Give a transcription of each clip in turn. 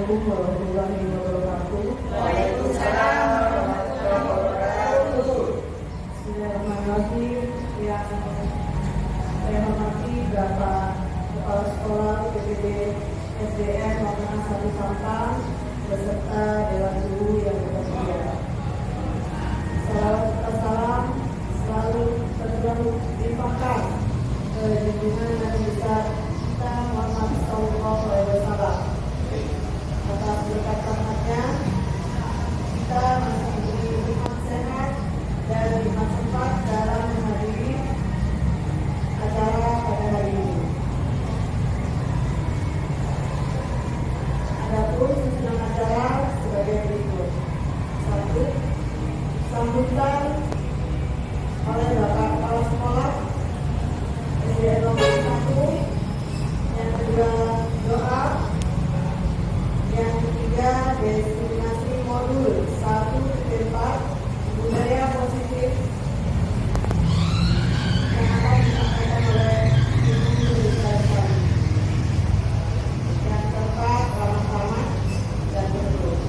Assalamualaikum warahmatullahi wabarakatuh. Waalaikumsalam warahmatullahi wabarakatuh. Bismillahirrahmanirrahim. Yang saya hormati Bapak Kepala Sekolah PPD SDN Wanana 1 Sampang beserta Dewan Guru yang berbahagia. Salam selalu terlimpahkan ke junjungan Nabi besar kita Muhammad Sallallahu Alaihi Wasallam. Atas berkat rahmatnya kita masih diberi nikmat sehat dan nikmat sempat dalam menghadiri acara pada hari ini. Adapun susunan acara sebagai berikut: 1. Sambutan oleh Bapak Kepala Sekolah SDN nomor 1. Yang kedua, doa. Yang ketiga, destinasi modul 1-4 budaya positif yang akan disampaikan oleh Ibu Guru Besar. Yang keempat, ramah-ramah dan bentuk.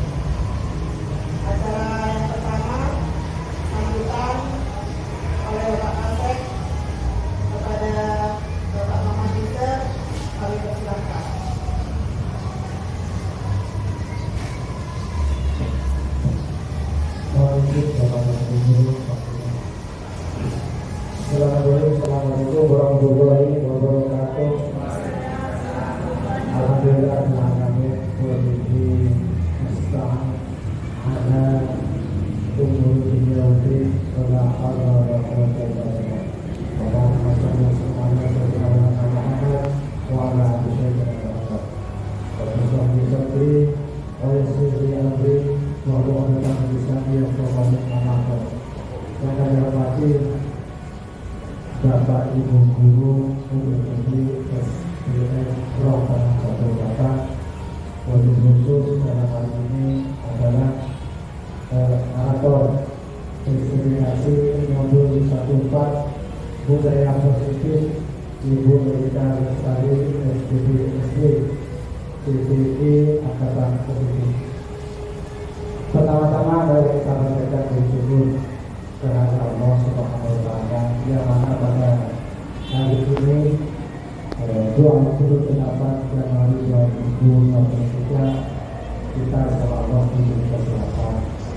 Acara yang pertama, sambutan oleh Bapak Asep kepada Bapak Muhammad Teacher, kami persilakan. Assalamualaikum warahmatullahi wabarakatuh. Alhamdulillah alamin walihi musta'an ala umur dunia wala hawla wala quwwata illa billah. Allahumma shalli ala sayyidina Muhammad wa ala ali sayyidina Muhammad. Allahumma shalli wa yassir li amri wa hlul 'uqdatam min lisani yafqahu qawli. Yang kami hormati Bapak Ibu Guru Universitas SDN Wanana 1 Sampang, wabil khusus dalam hal ini adalah narator destinasi modul 1-4 budaya positif Ibu Rita Lestari SDPSD CPI Angkatan 7. Pertama-tama dari kita menyampaikan bersyukur kepada Allah Subhanahu wa Ta'ala yang mana pada hari ini 28 Januari 2023 kita insya Allah diberi kesehatan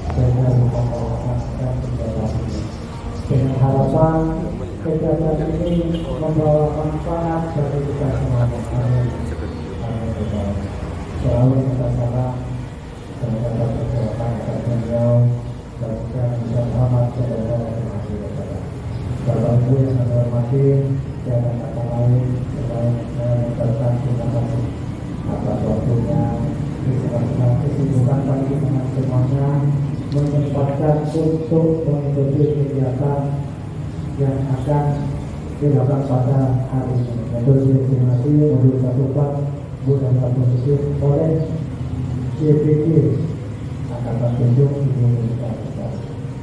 sehingga bisa melaksanakan kegiatan ini dengan harapan kegiatan ini membawa manfaat bagi kita semua. Selalu kita salam terhadap kesehatan beliau dan juga bisa selamat kepada Bapak Ibu yang saya hormati dan kata lain selain mengucapkan terima kasih atas waktunya di sela-sela kesibukan pagi dengan semuanya menyempatkan untuk mengikuti kegiatan yang akan dilakukan pada hari ini, yaitu destinasi modul 1-4 budaya positif oleh CPG Angkatan 7 Indonesia.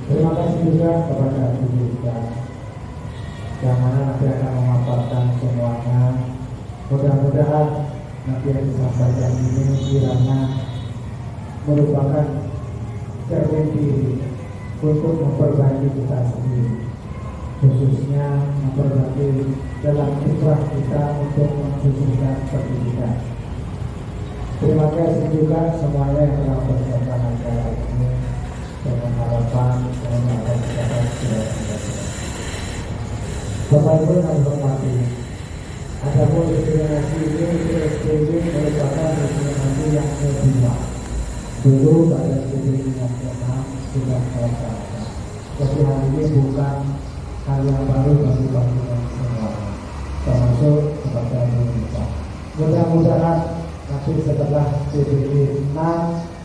Terima kasih juga kepada Ibu Rita yang mana nanti akan memaparkan semuanya. Mudah-mudahan nanti yang disampaikan ini kiranya merupakan cermin diri untuk memperbaiki kita sendiri, khususnya memperbaiki dalam kiprah kita untuk mengkhususkan pendidikan. Terima kasih juga semuanya yang telah berserta acara ini dengan harapan akan mencapai cita-cita. Bapak Ibu yang hormati, adapun destinasi ini PSBB merupakan destinasi yang kedua. Dulu pada SPBD yang ke-6 sudah terlaksana. Jadi hal ini bukan hal yang baru bagi semua, termasuk kepada Indonesia. Mudah-mudahan nanti setelah PBB 6,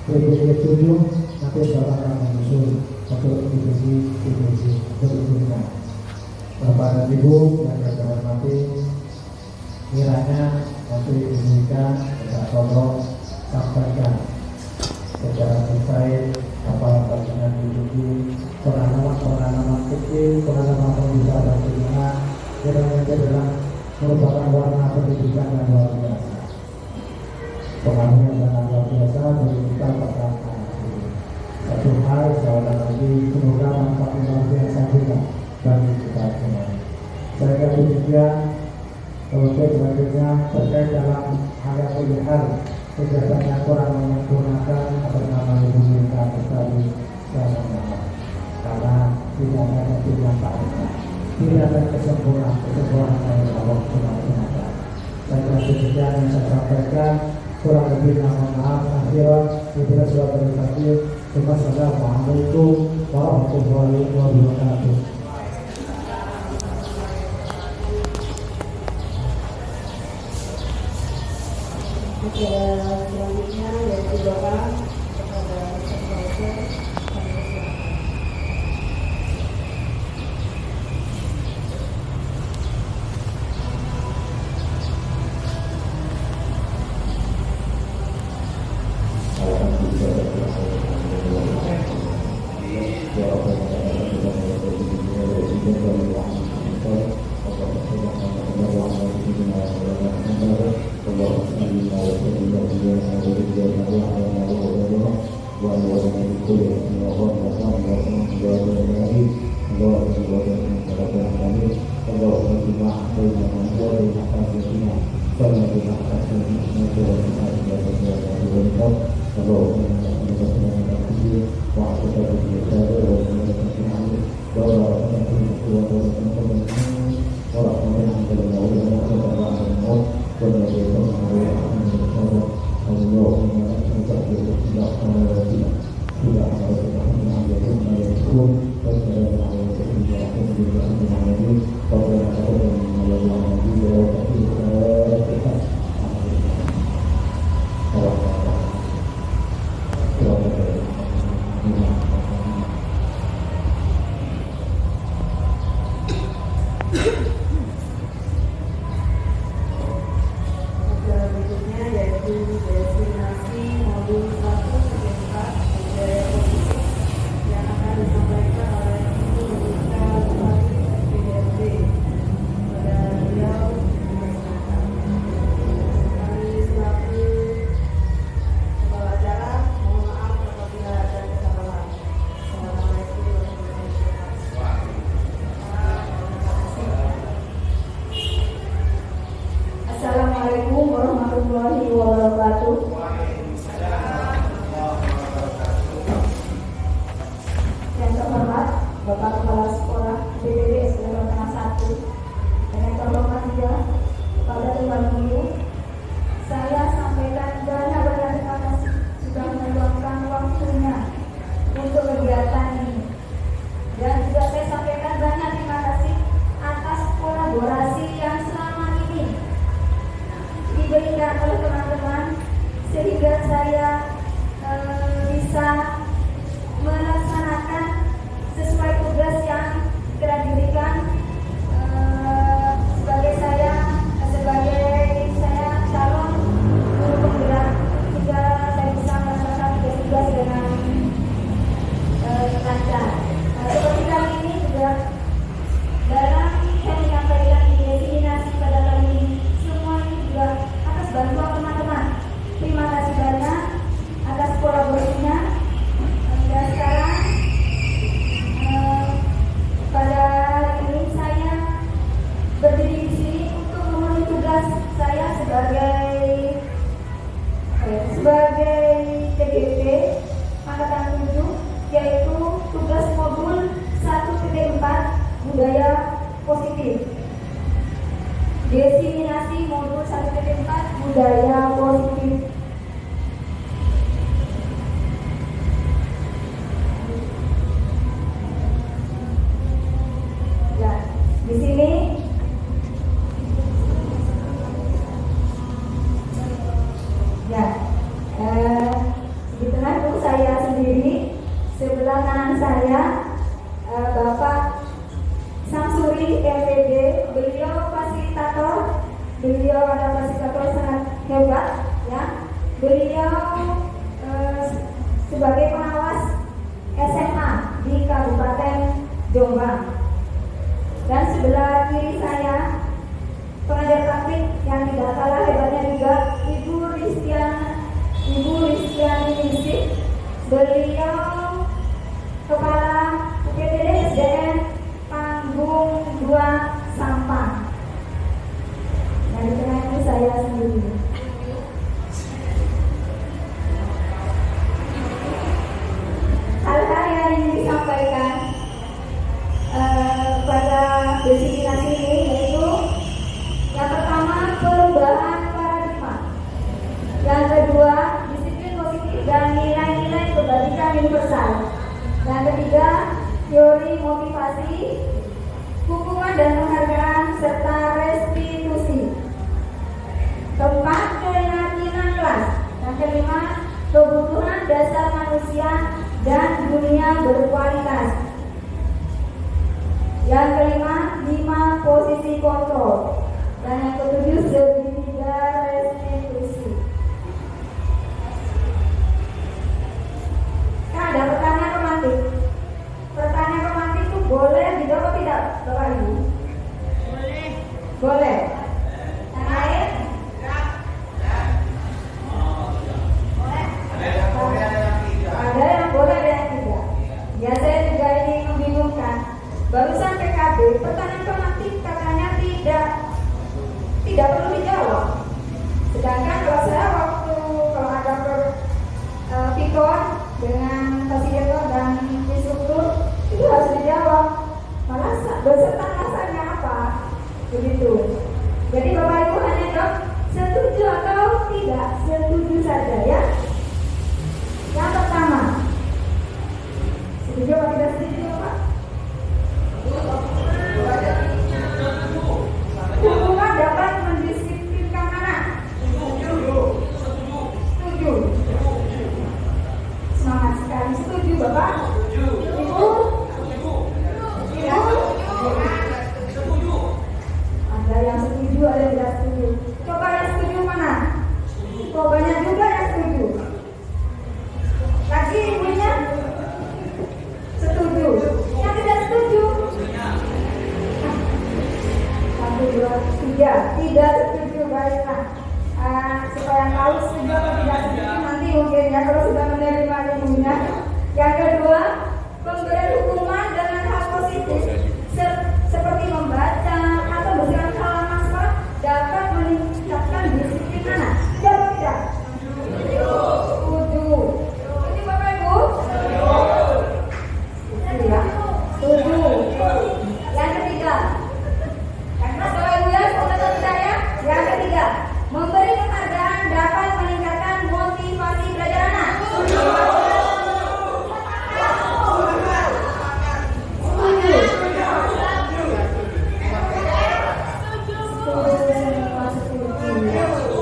PBB 7 nanti bapak akan menyusul untuk PBB berikutnya. Bapak dan Ibu yang saya hormati, kiranya nanti diberikan kita tolong sampaikan secara detail apa yang diikuti pengalaman kecil, pengalaman pembicaraan bagaimana kiranya adalah merupakan warna pendidikan yang luar biasa. Pengaruhnya sangat luar biasa Kemudian selanjutnya terkait dalam hal yang pilihan kegiatannya kurang menyempurnakan atas nama Ibu Minta Bestari saya mohon karena tidak ada yang tak tidak ada kesempurnaan dari Allah Subhanahu wa Ta'ala. Saya kira demikian yang saya sampaikan, kurang lebih mohon maaf. Akhiran kita sudah berkati. Wassalamualaikum warahmatullahi wabarakatuh. Selanjutnya yaitu doa kepada supervisor. Berikutnya yaitu destinasi modul 1-4 yang akan disampaikan oleh Ibu Duta Bupati PDRT. Pada beliau kami selaku kepala acara mohon maaf apabila ada kesalahan. Assalamualaikum warahmatullahi wabarakatuh. Assalamualaikum warahmatullahi wabarakatuh. Yang terhormat Bapak Kepala Sekolah BPD SDN Tengah 1 dan yang terhormat juga kepada Tuan Guru, saya sampaikan banyak terima kasih sudah meluangkan waktunya untuk kegiatan ini. Dan juga saya sampaikan banyak terima kasih atas kolaborasi yang selama ini diberikan oleh teman-teman sehingga saya bisa melaksanakan sesuai tugas yang telah diberikan sebagai saya calon guru penggerak sehingga saya bisa melaksanakan tugas dengan lancar. Seperti kali ini juga dalam saya menyampaikan destinasi pada kali ini semua ini juga atas bantuan teman-teman. Terima kasih banyak atas kolaborasinya. Dan sekarang pada hari ini saya berdiri di sini untuk memenuhi tugas saya sebagai TGP Angkatan 7, yaitu tugas modul 1.4 budaya positif. Destinasi modul 1.4 budaya positif. Ya, di sini ya, di tengah itu saya sendiri, sebelah kanan saya Bapak Samsuri MPD, beliau fasilitator, beliau adalah fasilitator sangat hebat, ya. Beliau sebagai pengawas SMA di Kabupaten Jombang. Dan sebelah kiri saya pengajar praktik yang tidak kalah hebatnya juga Ibu Rizkyani Nisik, beliau Kepala UPTD SDN Panggung 2 Sampang. teori motivasi, hukuman dan penghargaan, serta restitusi. Keempat, keyakinan kelas. Yang kelima, kebutuhan dasar manusia dan dunia berkualitas. Yang kelima, 5 posisi kontrol. Dan yang ketujuh, segitiga restitusi. Kan ada pertanyaan romantik. Pertanyaan romantik itu boleh dijawab tidak, Bapak Ibu? Boleh. Boleh. Yang lain? Ada yang boleh, ada yang tidak. Ya, saya juga ini membingungkan. Barusan PKB, pertanyaan romantik katanya tidak perlu dijawab. Sedangkan kalau saya kalau ada pikon dengan fasilitator dan instruktur itu harus dijawab. Malah beserta alasannya apa? Begitu. Jadi Bapak Ibu hanya jawab setuju atau tidak, setuju saja ya. Yang pertama, setuju atau tidak setuju Pak? Hukuman dapat mendisiplinkan anak. Setuju. Semangat sekali, setuju Bapak? Ibu? Ada yang setuju, ada yang tidak setuju. Coba yang setuju mana? Kok banyak juga yang setuju. Lagi ibunya setuju. Yang tidak setuju? 1, 2, 3. Tidak setuju, baiklah. Supaya tahu setuju atau tidak setuju nanti mungkin ya kalau sudah menerima ilmunya. Yang kedua, pemberian hukuman dengan hal positif seperti membaca atau bersihkan halaman sekolah dapat meningkatkan disiplin anak. Setuju atau tidak? Setuju. Setuju Bapak Ibu? Setuju ya? Setuju. Yang ketiga, karena Bapak Ibu ya, setuju tidak ya? Yang ketiga, memberi penghargaan dapat meningkatkan motivasi belajar anak. Setuju.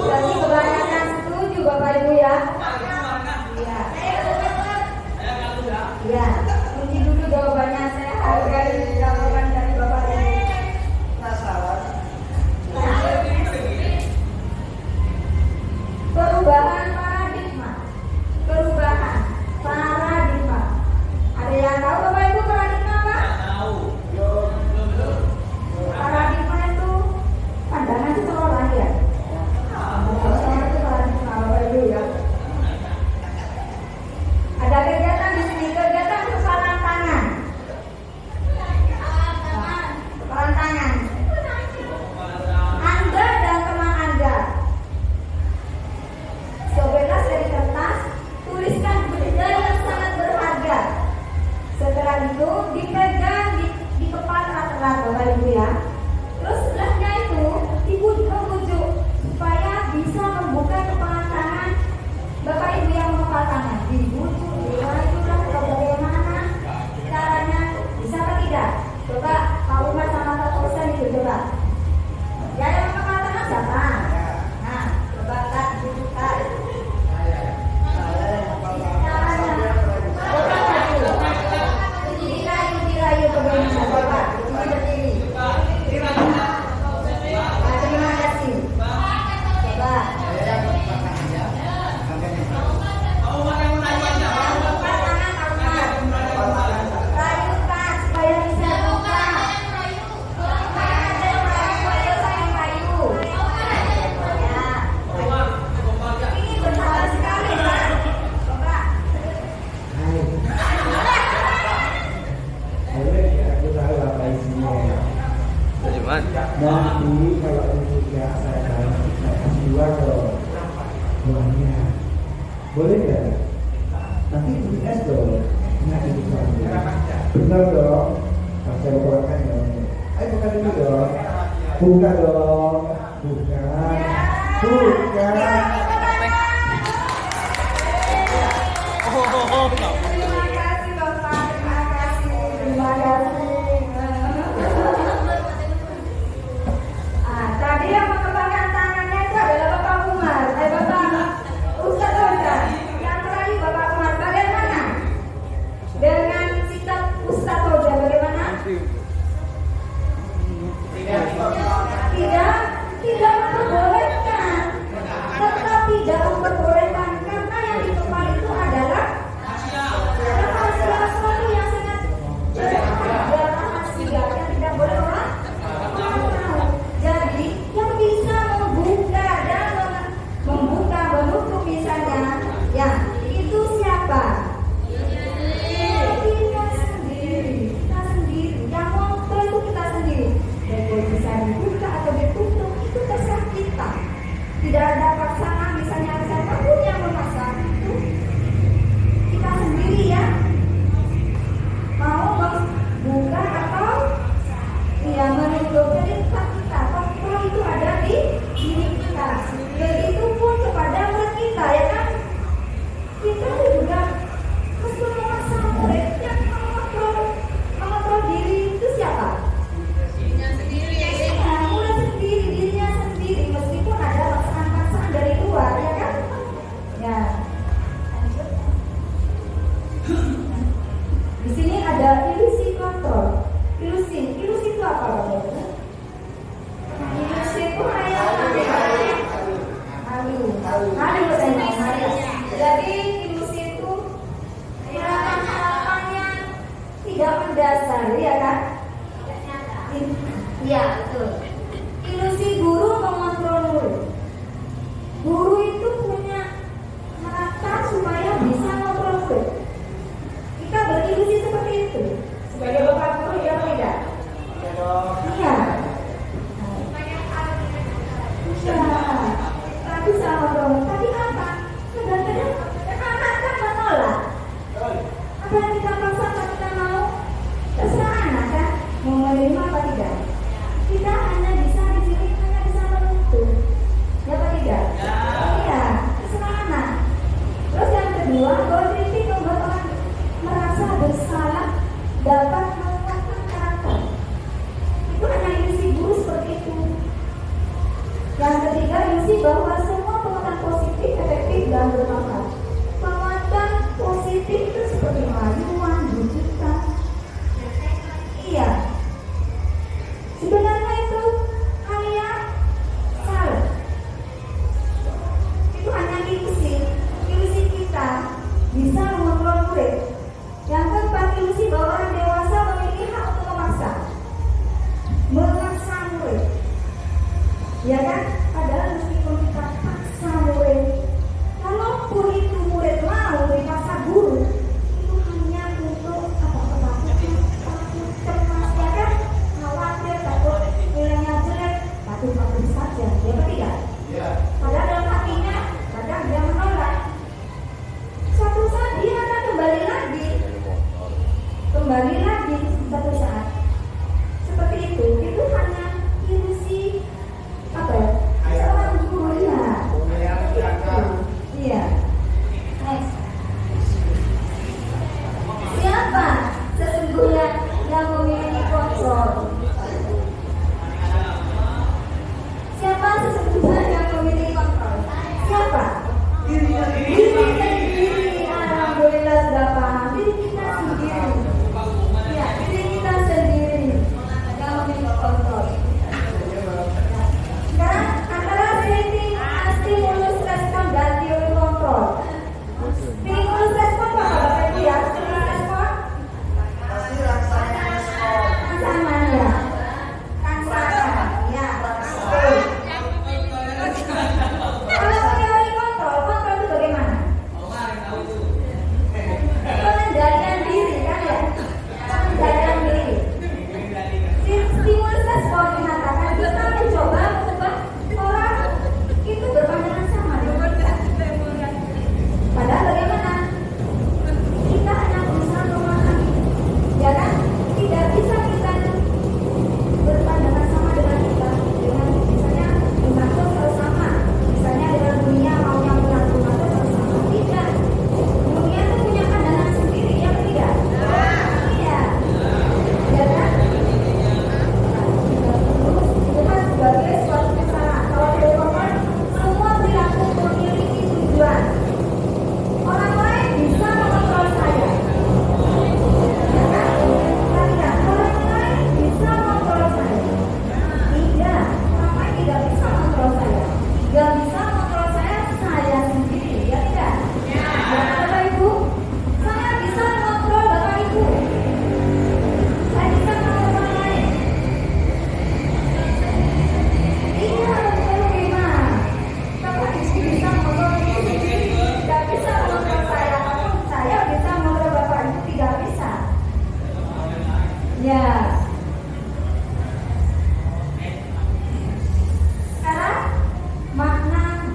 Jadi kebanyakan setuju Bapak Ibu ya. Iya. Iya. Kunci dulu jawabannya, saya hargai jawaban dari Bapak Ibu. Perubahan paradigma. Perubahan paradigma. Ada yang tahu Bapak Ibu paradigma apa? Paradigma itu pandangan seseorang ya. Seseorang itu paradigma Bapak Ibu ya. Ada kegiatan di sini, kegiatan kepalan tangan. Kepalan tangan. Anda dan teman Anda. Sobeklah dari kertas, tuliskan benda yang sangat berharga. Setelah itu dipegang di kepala erat-erat Bapak Ibu ya. Terus setelahnya itu dibujuk supaya bisa membuka kepala tangan Bapak Ibu yang membuka tangan. Dibujuk, dirajulah atau bagaimana caranya, bisa apa tidak? Coba Pak Umar sama Pak Tosan itu coba. Ya yang membuka tangan siapa? Nah, coba tak dibuka. Dirayu bagaimana Bapak? Ini berdiri. Terima kasih. Coba. Rayukan supaya bisa buka. Rayu. Ya. Ini bersalah sekali Pak. Coba. Boleh ya, aku tahu apa isinya. Nanti kalau ini tidak saya kasih 2 dong. Buahnya. Boleh nggak? Nanti tulis dong. Nah ini soalnya. Benar dong. Saya bukakan dong. Ayo buka dulu dong. Buka dong. Buka. Terima kasih Bapak, terima kasih. Tidak ada paksaan, misalnya siapapun yang memaksa itu kita sendiri ya. Mau buka atau ya menutup, jadi kita kontrol itu ada di diri kita. Begitupun kepada murid kita ya kan. Kita juga mesti memaksa murid yang mengontrol diri itu siapa? Dirinya sendiri. Nah, murid sendiri, dirinya sendiri, meskipun ada paksaan-paksaan dari luar ya kan. Ya. Di sini ada ilusi kontrol. Ilusi itu apa Bapak? Ilusi itu halu. Jadi ilusi itu harapannya tidak mendasar, ya kan? Iya betul. Ilusi guru mengontrol murid. Guru itu punya harapan supaya bisa mengontrol murid. Kita berilusi seperti itu. Sebagai bapak guru ya atau tidak? Iya. Tapi sama dong. Tapi apa? Kadang-kadang anak kan menolak. Apa yang kita paksa, apa kita mau? Terserah anak kan mau menerima apa tidak. Kita hanya bisa di sini hanya bisa menuntut. Ya apa tidak? Iya. Terserah anak. Terus yang kedua, bahwa kritik membuat orang merasa bersalah dapat menguatkan karakter. Itu hanya ilusi guru seperti itu. Yang ketiga, ilusi bahwa semua penguatan positif efektif dan bermanfaat. Penguatan positif itu seperti rayuan, bujukan. Iya. Sebenarnya itu hal yang salah. Itu hanya ilusi kita bisa mengontrol murid. Yang keempat, ilusi bahwa orang dewasa memiliki hak untuk memaksa murid. Ya kan? Padahal meskipun kita paksa murid, kalaupun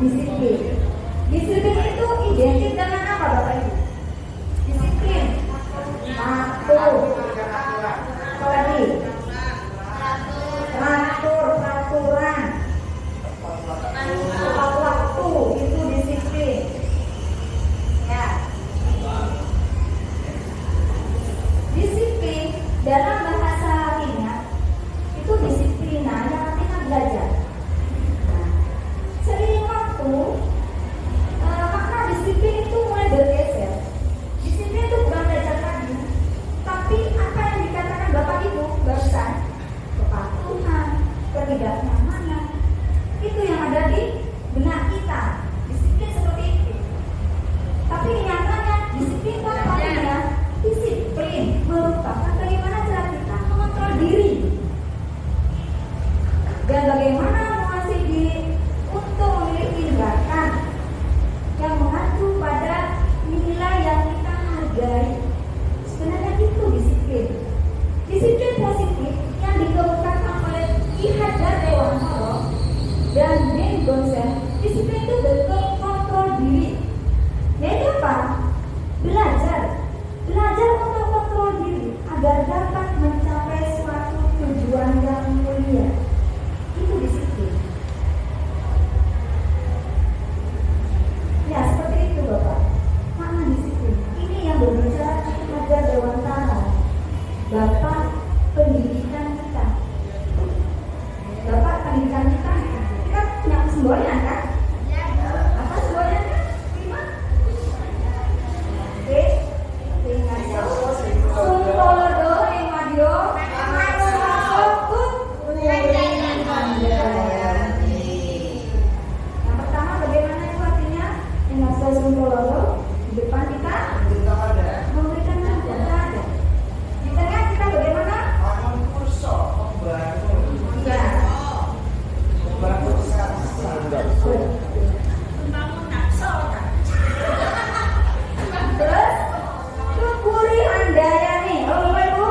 disiplin. Disiplin itu identik dengan apa Bapak Ibu? Disiplin. Satu. Apalagi? Teratur, peraturan. Tepat waktu itu disiplin. Ya. Disiplin dalam bahasa lainnya itu disiplina yang artinya belajar. Nah, seiring waktu makna disiplin itu mulai bergeser. Disiplin itu bukan belajar lagi, tapi apa yang dikatakan Bapak Ibu barusan, kepatuhan, ketidaknyamanan, itu yang ada di benak kita. Disiplin seperti itu. Tapi nyatanya disiplin itu apa artinya? Disiplin merupakan bagaimana cara kita mengontrol diri dan bagaimana menguasai diri untuk memiliki tindakan yang mengacu pada nilai yang kita hargai. Sebenarnya itu disiplin. Disiplin positif yang dikemukakan oleh Ki Hajar Dewantara dan Ben Gonsen. Disiplin itu bentuk kontrol diri. Yaitu apa? Belajar untuk kontrol diri agar dapat mencapai suatu tujuan yang mulia. Itu disiplin. Ya seperti itu Bapak. Mana disiplin? Ini yang berbicara Ki Hajar Dewantara, Bapak pendidikan kita. Bapak pendidikan kita punya semboyan kan? Apa semboyannya? 5. Oke. Sumpolodo ing madya yang pertama bagaimana itu artinya? Ingasa sumpolodo di depan kita memberikan contoh. Di tengah kita bagaimana? Ya. Terus Kukuri Handayani. Oh Bapak Ibu.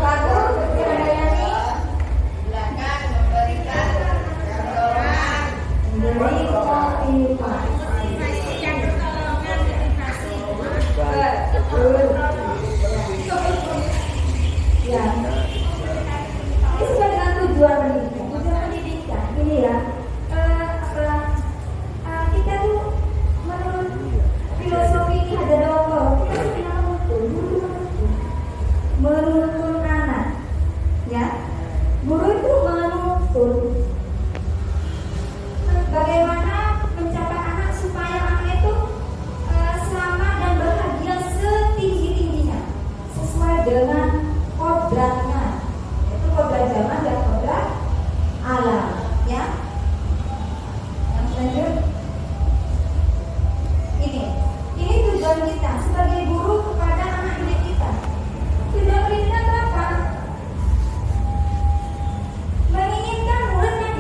Lagu Kukuri Handayani. Memberi motivasi. Betul. Ya. Ini sesuai dengan tujuan pendidikan. Tujuan pendidikan ini ya. Kita tuh menurut filosofi Ki Hajar Dewantara kita menuntun anak, ya. Guru itu menuntun bagaimana mencapai anak supaya anak itu selamat dan bahagia setinggi-tingginya sesuai dengan kodratnya, yaitu kodrat zaman dan kodrat alam, ya. Yang selanjutnya ini tujuan kita sebagai guru kepada anak didik kita. Tujuan pendidikan apa? Menginginkan murid yang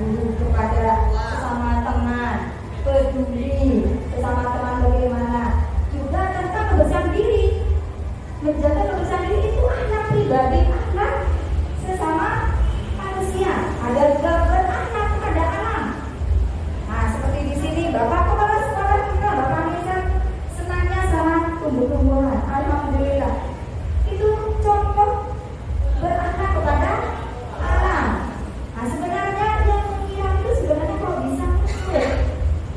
guru kepada sesama teman, peduli sesama teman bagaimana, juga tentang kebersihan diri. Menjaga kebersihan diri itu akhlak pribadi, akhlak sesama manusia. Ada juga berakhlak kepada alam. Nah, seperti di sini Bapak Kepala Sekolah kita, Bapak Nisa, senangnya sama tumbuh-tumbuhan. Alhamdulillah. Itu contoh berakhlak kepada alam. Nah, sebenarnya yang menyiram itu sebenarnya kalau bisa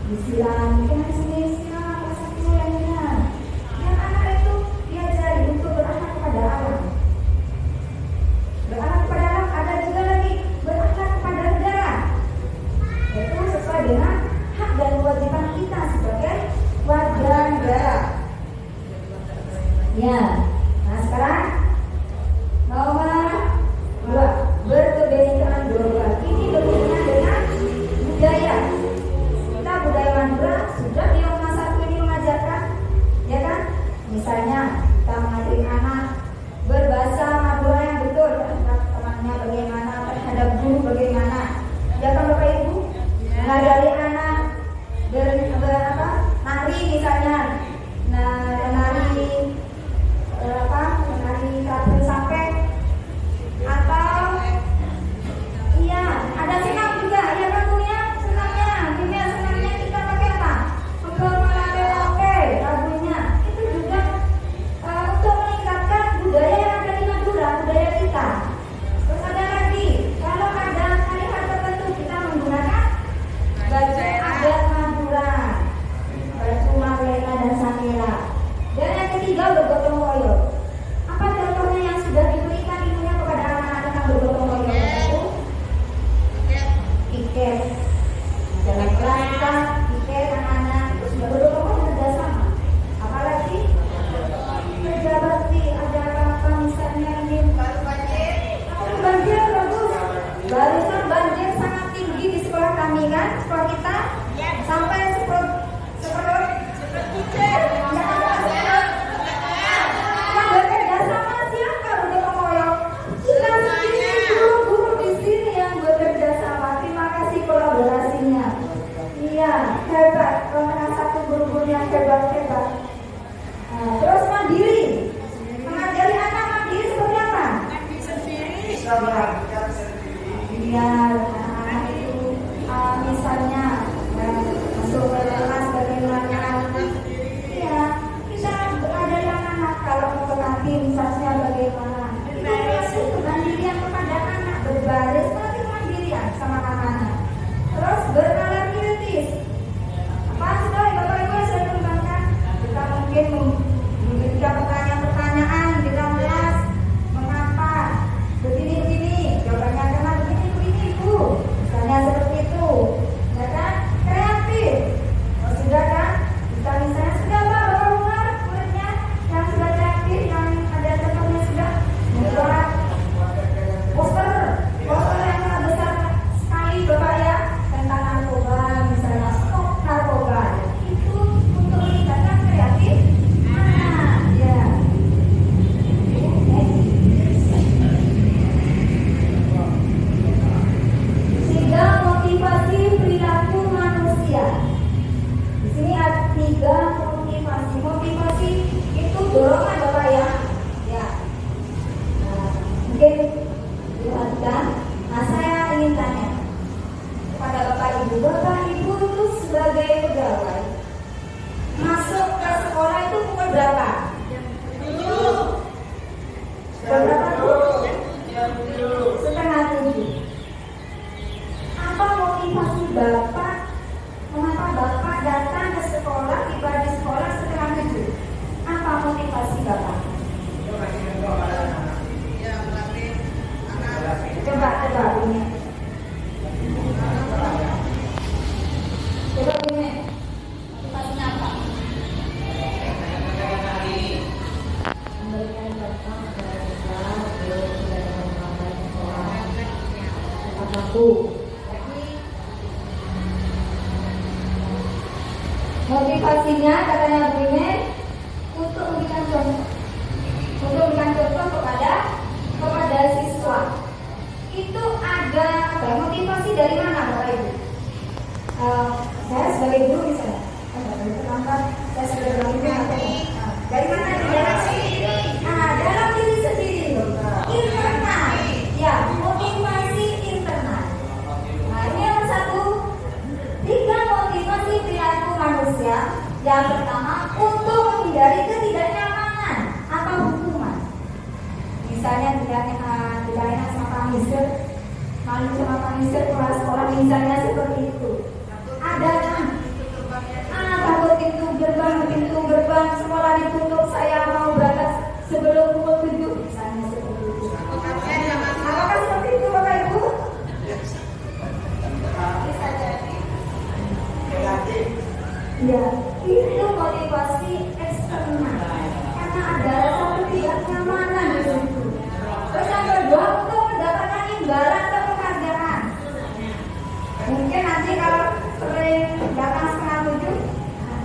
disiramkan siram satu lainnya. Yang anak itu diajari untuk berakhlak kepada alam. Berakhlak kepada alam, ada juga lagi berakhlak kepada negara. Itu sesuai dengan hak dan kewajiban kita sebagai warga negara. Ya. Nah, sekarang nomor 2, berkebinekaan global. Ini berhubungan dengan budaya. Kita budaya Madura sudah di rumah satu ini mengajarkan, ya kan? Misalnya kita mengajari anak berbahasa Madura yang betul, terhadap temannya bagaimana, terhadap guru bagaimana. Ya kan Bapak Ibu? Mengajari anak nari misalnya, menari terapi sampai, atau iya ada senam juga, ya kan Bu ya, senamnya kita pakai apa? Oke lagunya itu juga untuk meningkatkan budaya yang ada di Madura, budaya kita. Terus ada lagi, kalau ada hari-hari tertentu kita menggunakan baju adat Madura, baju Malena dan Sanira. Dan yang ketiga bergotong royong. Apa contohnya yang sudah diberikan ibunya kepada anak-anak tentang bergotong royong itu? Tiket. Dalam kelas kita tiket anak-anak itu sudah bergotong royong kerjasama. Apalagi kerja bakti, ada apa misalnya ini banjir bagus. Barusan banjir sangat tinggi di sekolah kami kan, sekolah kita sampai seperempat kolaborasinya. Iya, hebat. Karena satu guru-guru yang hebat-hebat. Nah, terus mandiri. Mengajari anak mandiri seperti apa? Iya, anak itu misalnya masuk ke kelas bagaimana. Iya, kita mengajari anak kalau mau ke kantin misalnya bagaimana. Kita masuk kemandirian kepada anak, berbaris nanti kemandirian sama anak-anak. Terus bernalar kritis. Apa sekali Bapak Ibu saya kembangkan? Kita mungkin memberikan pertanyaan-pertanyaan di dalam kelas. Mengapa begini? Jawabannya karena begini Bu. Misalnya seperti itu. Ya kan? Kreatif. Oh, sudah kan? Kita misalnya sudah Bapak Umar muridnya yang sudah kreatif, yang ada contohnya sudah membuat poster yang sangat besar sekali Bapak ya. Tentang narkoba, misalnya stop narkoba, itu untuk meningkatkan kreatif anak, ya. Tiga, motivasi perilaku manusia. Di sini ada 3 motivasi. Motivasi itu dorongan Bapak ya, ya. Nah, mungkin diperhatikan. Nah, saya ingin tanya kepada Bapak Ibu itu sebagai pegawai masuk ke sekolah itu pukul berapa? Berapa tuh? 6:30. Apa motivasi Bapak? Mengapa Bapak datang ke sekolah, tiba di sekolah 6:30? Apa motivasi Bapak? Coba ini. Coba gini, motivasinya apa? Memberikan contoh apapun. Motivasinya katanya begini, untuk memberikan contoh kepada siswa. Itu ada motivasi dari mana? sebagai guru misalnya, terlambat, saya sudah bilang ini apa? Dari mana? Dalam diri sendiri, internal, ya, motivasi internal. Nah, ini yang satu, 3 motivasi perilaku manusia. Yang pertama, untuk menghindari ketidaknyamanan atau hukuman. Misalnya tidak enak sama paniser, malu sama paniser kelas sekolah, misalnya seperti itu. Ada kan? Takut pintu gerbang sekolah ditutup, saya mau berangkat sebelum pukul 7, misalnya seperti itu. Apakah seperti itu Bapak Ibu? Bisa jadi. Ya, itu motivasi eksternal. Karena ada rasa ketidaknyamanan di situ. Terus yang kedua, untuk mendapatkan imbalan atau penghargaan. Mungkin nanti kalau sering datang setengah 7,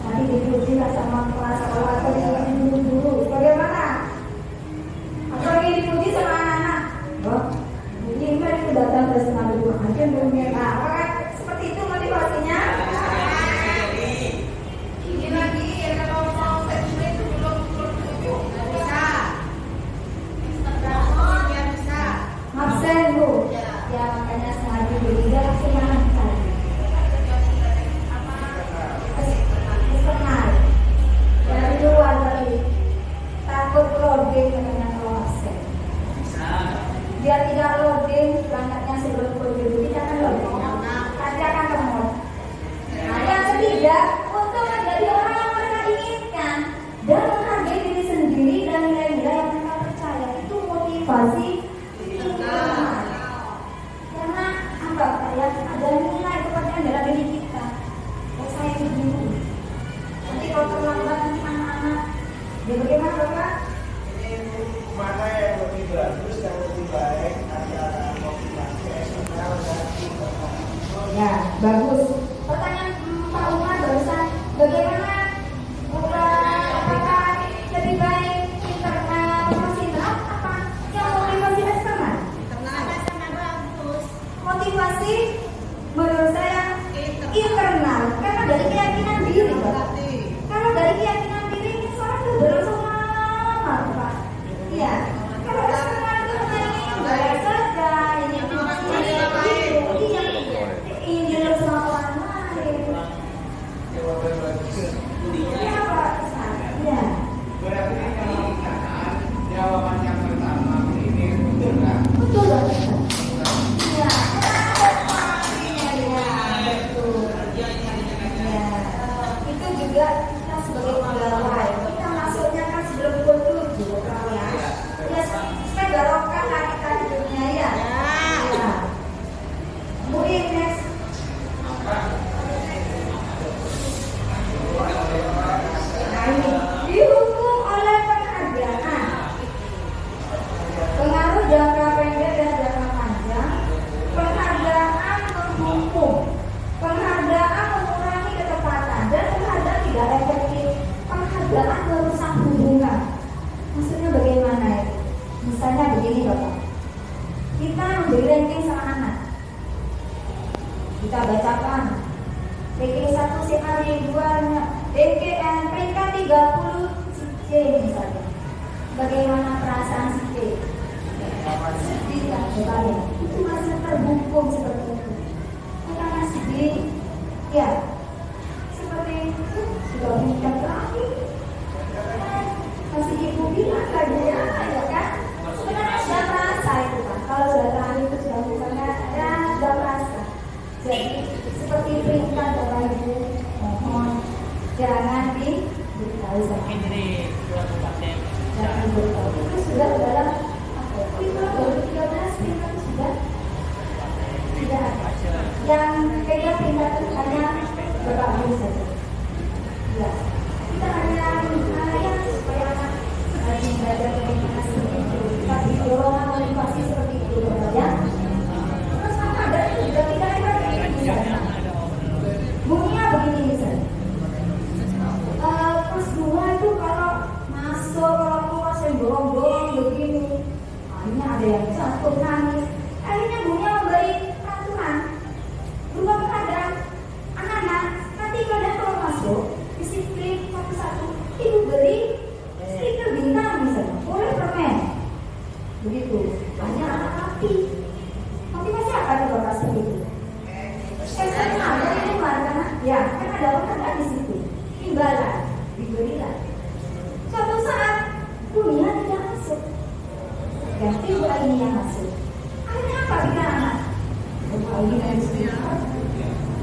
nanti dipuji lah sama kelas sekolah atau dipuji guru-guru. Bagaimana? Atau ingin dipuji sama anak-anak? Oh, ini kan itu datang ke setengah 7, mungkin belum ya. Apakah seperti itu motivasinya? Ini lagi ya, kalau mau sesi itu belum 7, bisa. Biar bisa. Absen Bu. Ya makanya setengah 7 dia langsung makan. Eksternal. Dari luar tadi. Takut loading katanya kalau absen. Dia tidak loading, berangkatnya sebelum pukul 7, kita kan loading. Nanti akan kemul. Nah yang ketiga, untuk menjadi orang yang mereka inginkan dan menghargai diri sendiri dan nilai-nilai yang mereka percaya, itu motivasi internal. Karena apa ya, ada nilai kepercayaan dalam diri kita. Oh saya begini. Nanti kalau terlambat nanti anak-anak, ya bagaimana Bapak? Mana yang lebih bagus dan lebih baik antara motivasi eksternal dan internal? Ya, bagus. Pertanyaan Pak Umar barusan, bagaimana apakah lebih baik internal motivasi internal apa yang motivasi eksternal? Motivasi menurut saya internal, karena dari keyakinan diri, Pak. Kalau dari keyakinan diri ini seorang itu berlangsung lama, Pak. Iya. Kalau eksternal itu hanya bayar saja, ini ingin dilihat sama orang lain. Ya, Pak. Ya. Berarti kalau dikatakan jawaban yang pertama ini betul nggak? Betul, Pak. Ya. Betul. Ya. Itu juga kita sebagai pegawai, kita masuknya kan sebelum pukul 7, ya. Ya, supaya barokah lah kita hidupnya ya. Ya. Bu Ines. Nah, ini dihukum oleh penghargaan. Pengaruh jangka pendek dan jangka panjang. Penghargaan menghukum. Penghargaan mengurangi ketepatan dan penghargaan tidak efektif. Penghargaan merusak hubungan. Maksudnya bagaimana ya? Misalnya begini Bapak. Kita memberi ranking sama anak. Kita bacakan ranking 1 si A, 2-nya peringkat 30 si C misalnya. Bagaimana perasaan si C? Sedih lah, berbalik. Itu masih terhukum seperti itu. Kita masih di, ya, seperti itu sudah peringkat terakhir. Masih ibu bilang lagi ya kan? Sebenarnya sudah merasa itu kan. Kalau sudah terakhir itu sudah misalnya ya sudah merasa. Jadi seperti peringkat Bapak Ibu, mohon jangan diberitahu saja. Jangan diberitahu. Itu sudah dalam apa? Itu baru 13 peringkat sudah tidak ada. Yang pegang peringkat itu hanya Bapak Ibu saja. Ya. Kita hanya yang supaya anak lagi belajar bagaimana seperti itu. Kasih dorongan motivasi seperti itu, Bapak ya. Terus maka ada itu juga tidak ada misalnya. Bunyinya begini misalnya. Kelas 2 itu kalau masuk kalau keluar saya dorong-dorong begini. Akhirnya ada yang jatuh nangis. Akhirnya bunyinya memberi peraturan. Berubah keadaan anak-anak nanti pada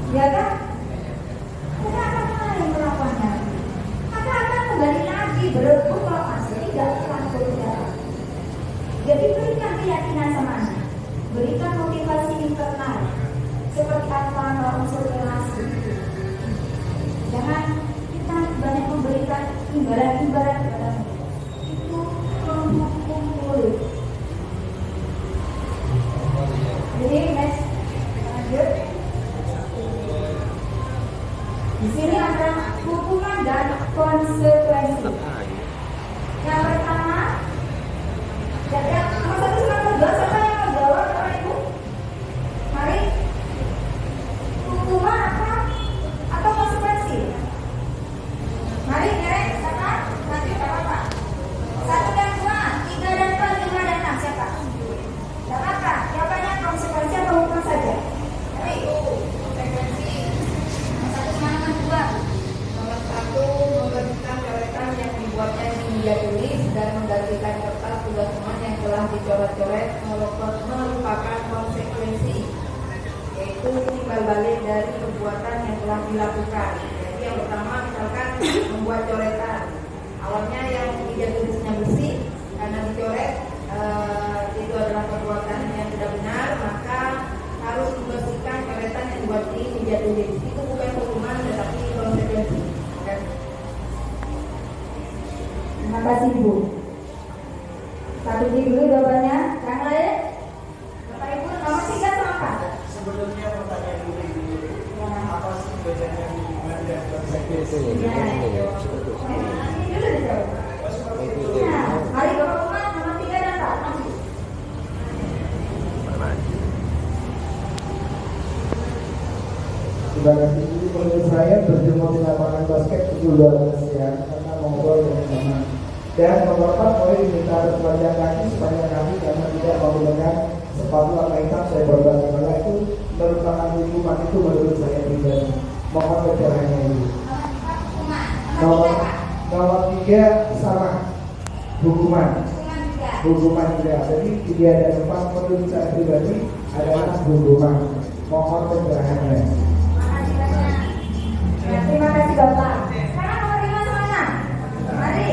Ya kan? Kita akan mulai melakukannya. Maka akan kembali lagi berebut kalau masih tidak telah berjalan. Jadi berikan keyakinan sama anak, berikan motivasi internal seperti apa unsur relasi. Jangan kita banyak memberikan imbalan-imbalan kepada mereka. Itu kumpul. Jadi next lanjut. Di sini ada hukuman dan konsekuensi. Yang pertama, nomor 1 sampai nomor 2 siapa yang menjawab Bapak Ibu? Mari. Hukuman apa atau konsekuensi? Mari nyerek siapa? Nanti apa? 1 dan 2, 3 dan 4, 5 dan 6 siapa? Tidak apa-apa. Jawabannya konsekuensi atau hukuman saja? Mari. Konsekuensi. Nomor 1 sama nomor 2. Nomor 1, memberikan coretan yang dibuatnya di meja tulis dan menggantikan kertas tugas teman yang telah dicoret-coret merupakan konsekuensi, yaitu timbal balik dari perbuatan yang telah dilakukan. Jadi yang pertama misalkan membuat coretan, awalnya yang meja tulisnya bersih karena dicoret itu adalah perbuatan yang tidak benar, maka harus dibersihkan coretan yang dibuat di meja tulis. Itu bukan hukuman tetapi konsekuensi. Terima kasih Ibu. Satu dulu jawabannya. Yang lain? Bapak Ibu nomor 3 sama apa? Sebelumnya pertanyaan dulu, apa sih bedanya hukuman dan konsekuensi? Ya, ini dulu dijawab. Nah, mari Bapak Umar nomor 3 dan 4. Maju. Terima kasih. Menurut saya berjemur di lapangan basket itu luar biasa ya, karena ngobrol dengan teman. Dan nomor 4 boleh diminta sepanjang kaki sepanjang kaki karena tidak menggunakan sepatu warna hitam. Saya berbagi karena itu merupakan hukuman itu menurut saya pribadi. Mohon pencerahannya ini. Nomor 3 sama hukuman. Hukuman juga. Jadi 3 dan 4 menurut saya pribadi adalah hukuman. Mohon pencerahannya. Ya, terima kasih Bapak. Sekarang nomor 5 sama 6. Mari.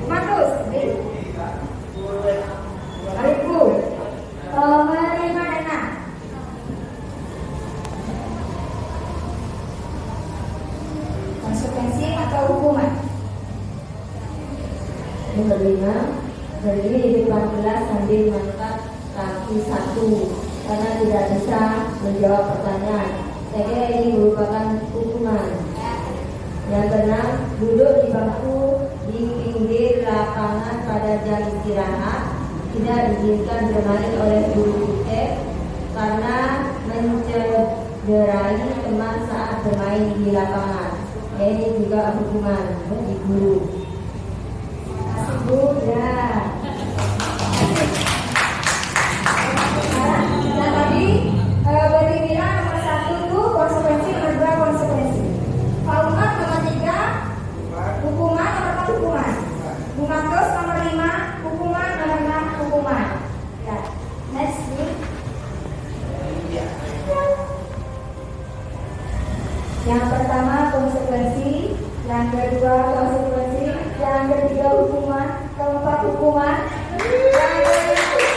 Markus. Mari Bu. Nomor 5 dan 6. Konsekuensi atau hukuman? Nomor 5, berdiri di depan kelas sambil mengangkat kaki 1 karena tidak bisa menjawab pertanyaan. Saya kira ini merupakan hukuman. Yang keenam, duduk di bangku di pinggir lapangan pada jam istirahat, tidak diizinkan bermain oleh guru kita karena mencederai teman saat bermain di lapangan. Ini juga hukuman bagi guru. Bu, ya. Nah tadi berarti bilang nomor 1 itu konsekuensi, nomor 2 konsekuensi. Pak Umar nomor 3 hukuman, nomor 4 hukuman. Bu Markus nomor 5 hukuman, nomor 6 hukuman. Ya, next Bu. Yang pertama konsekuensi, yang kedua konsekuensi, yang ketiga hukuman, keempat hukuman, yang kelima konsekuensi.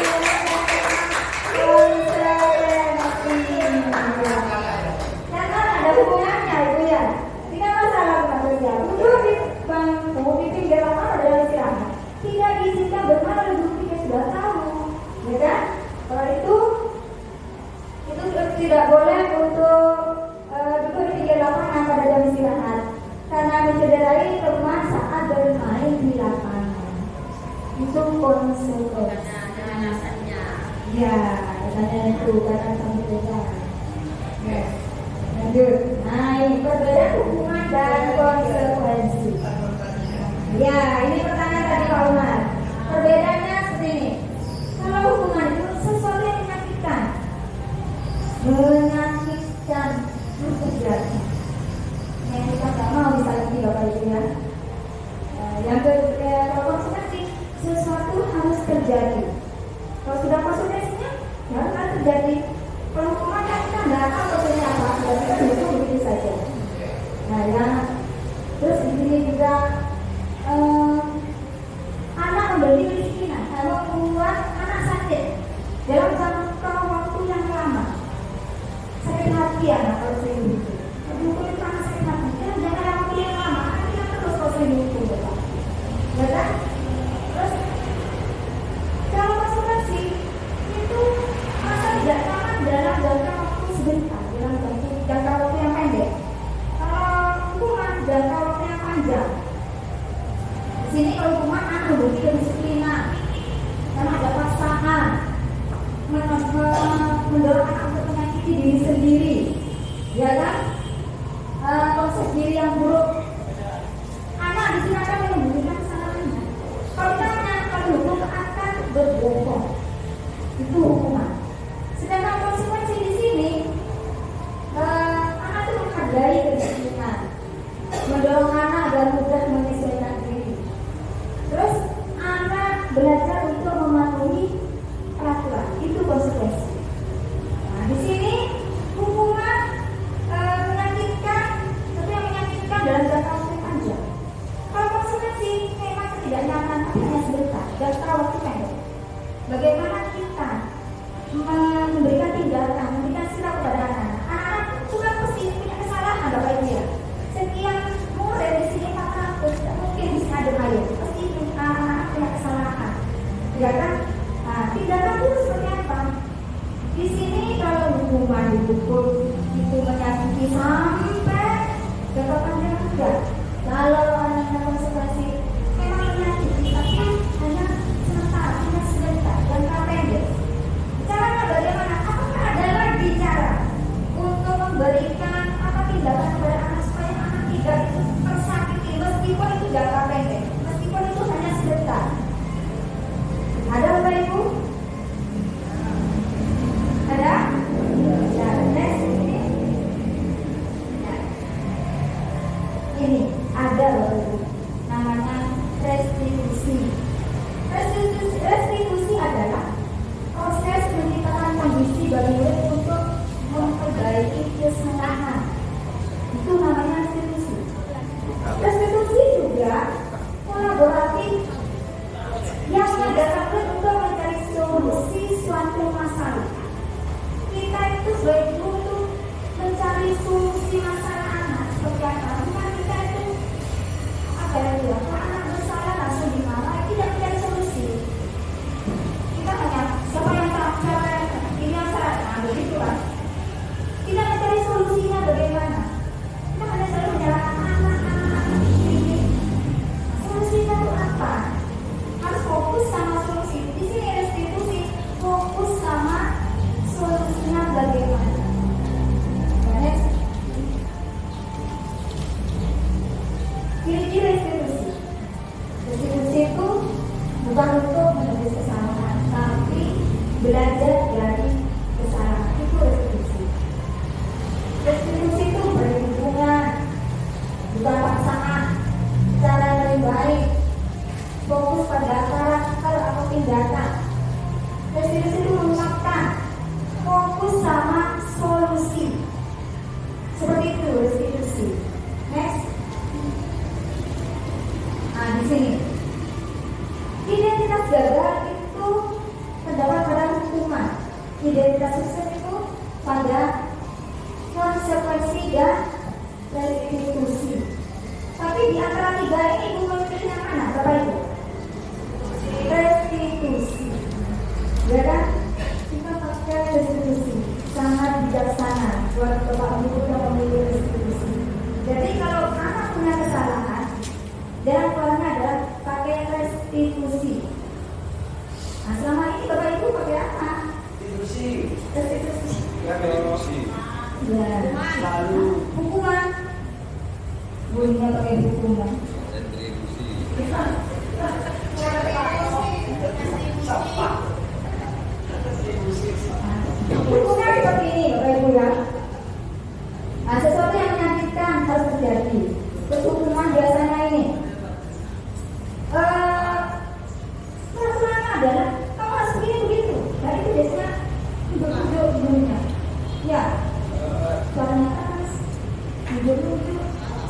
Dan kan ada hubungannya Ibu ya. Tidak masalah bukan kerja. Duduk di bangku di pinggir lapangan adalah istirahat. Tidak diizinkan bermain oleh guru kita sudah tahu, ya kan? Kalau itu tidak boleh untuk duduk di pinggir lapangan pada jam istirahat karena mencederai teman saat bermain di lapangan. Itu konsekuensi. Ya, katanya itu karena kami beda. Ya, lanjut. Nah, ini perbedaan hukuman dan konsekuensi. Ya, ini pertanyaan tadi Pak Umar. Perbedaannya seperti ini. Kalau hukuman itu sesuatu yang menyakitkan, terus terjadi. Yang kita nggak mau misalnya ini Bapak Ibu ya. Yang kedua, kalau konsekuensi sesuatu harus terjadi. Kalau sudah konsekuensinya, jangan terjadi. mendorong anak untuk menyakiti diri sendiri, ya kan? Konsep diri yang buruk. Anak di sini akan menyembunyikan kesalahannya. Kalau kita menyatakan hukum akan berbohong, itu hukuman. Sedangkan konsekuensi di sini, anak itu menghargai kedisiplinan, mendorong anak agar mudah menyesuaikan diri. Terus anak belajar untuk mematuhi peraturan, itu konsekuensi. Nah, di sini hukuman menyakitkan, tapi yang menyakitkan dalam jangka waktu panjang. Kalau konsekuensi memang tidak nyaman, tapi hanya sebentar, jangka waktu pendek. Bagaimana kita memberikan tindakan, memberikan sikap kepada anak-anak? Anak-anak itu kan pasti punya kesalahan, Bapak Ibu ya. Setiap murid di sini tidak mungkin bisa ada air, pasti anak-anak punya kesalahan, ya kan? Nah, tindakan itu seperti apa? Di sini kalau hukuman dipukul itu menyakiti sampai jangka panjang enggak. Kalau anak-anak konsekuensi memang menyakiti, tapi hanya sementara, hanya sebentar, jangka pendek. Caranya bagaimana? Apakah ada lagi cara untuk memberikan tindakan kepada anak supaya anak tidak itu tersakiti meskipun itu jangka pendek, meskipun itu hanya sebentar? Ada Bapak Ibu? Ada? Ya, next ini. Ya. Ini ada Bapak Ibu. Namanya restitusi. Restitusi adalah proses penciptaan kondisi bagi murid untuk memperbaiki kesalahan. Itu namanya restitusi. Restitusi juga kolaboratif yang mengajarkan untuk mencari solusi suatu masalah. Kita itu sebagai guru untuk mencari solusi masalah anak seperti apa? Bukan kita itu apa yang bilang, kalau anak bersalah langsung dimarahi, tidak mencari solusi. Kita hanya siapa yang salah, ini yang salah, nah begitu kan? Tidak mencari solusinya bagaimana? Kita hanya selalu menyalahkan anak-anak ini. Solusinya itu apa? Harus fokus sama solusi. Di sini restitusi fokus sama solusinya bagaimana. Next. Ciri-ciri restitusi. Restitusi itu bukan untuk menebus kesalahan, tapi belajar dari kesalahan. Itu restitusi. Restitusi itu berhubungan, bukan paksaan, cara yang lebih baik, fokus pada karakter atau tindakan. Restitusi itu mengungkapkan, fokus sama solusi. Seperti itu restitusi. Next. Nah di sini, identitas gagal itu terdapat pada hukuman. Identitas sukses itu pada konsekuensi dan restitusi. Tapi di antara tiga ini Ibu memilih yang mana, Bapak Ibu? Restitusi. Ya kan? Kita pakai restitusi. Sangat bijaksana buat Bapak Ibu yang memilih restitusi. Jadi kalau anak punya kesalahan, jalan keluarnya adalah pakai restitusi. Nah selama ini Bapak Ibu pakai apa? Restitusi. Ya dong. Ya. Lalu Hukuman. Bunyinya pakai hukuman. Hukumnya seperti ini Bapak Ibu ya. Nah, sesuatu yang menyakitkan harus terjadi. Terus hukuman biasanya ini. Peraturannya adalah kamu harus begini begitu. Dan itu biasanya duduk-duduk bunyinya. Ya. Suaranya keras. Duduk-duduk.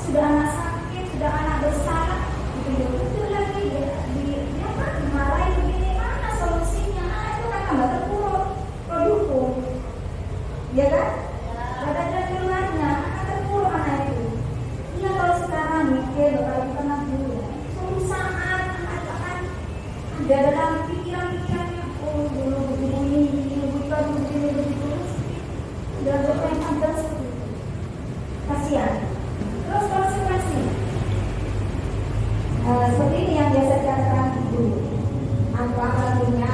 Sudah anak sakit, sudah anak bersalah. Duduk-duduk lagi. Dia kan dimarahin begini. Mana solusinya? Itu kan tambah terpuruk. Produk. Ya kan? Ada keluarnya, akan terpuruk anak itu. Iya kalau sekarang mikir Bapak Ibu pernah dulu ya. Suatu saat anak ada dalam pikiran-pikirannya, oh dulu begini, begini, begitu. Udah berpengen terus. Kasihan. Terus konsekuensi. Seperti ini yang biasa dikatakan ibu. Apa artinya?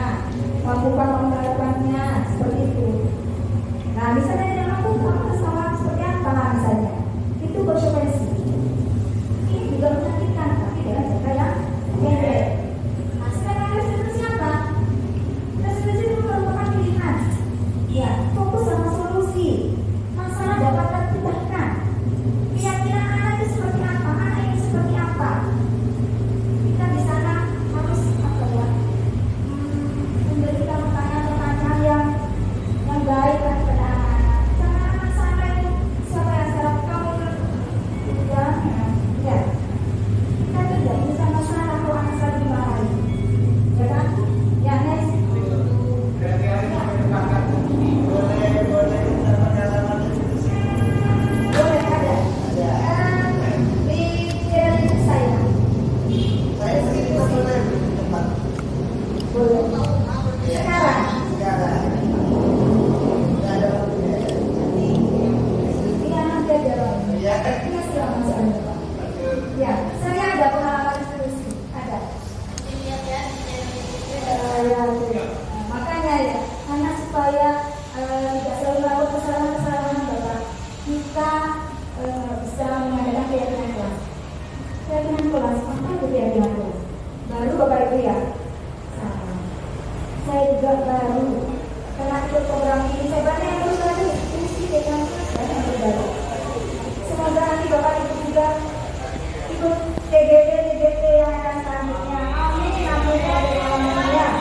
Mampu menerapkannya seperti itu. baru ya? Sama. Saya juga baru. Karena ikut program ini, saya banyak yang baru. Fungsi dengan banyak yang baru. Semoga nanti Bapak Ibu juga ikut TGP yang akan selanjutnya. Amin. Amin. Amin.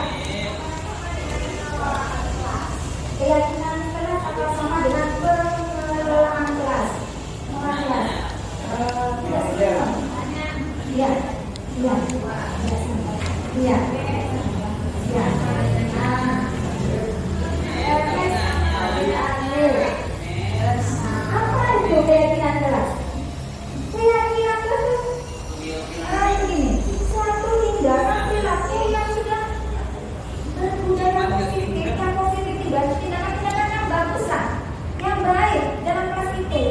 Keyakinan kelas atau sama dengan pengelolaan kelas. Mengelola kelas. Iya. Iya. Iya. Iya. Apa itu keyakinan kelas? Keyakinan kelas begini, suatu tindakan perilaku yang sudah berbudaya positif, yang positif tindakan-tindakan yang bagus lah, yang baik dalam kelas itu.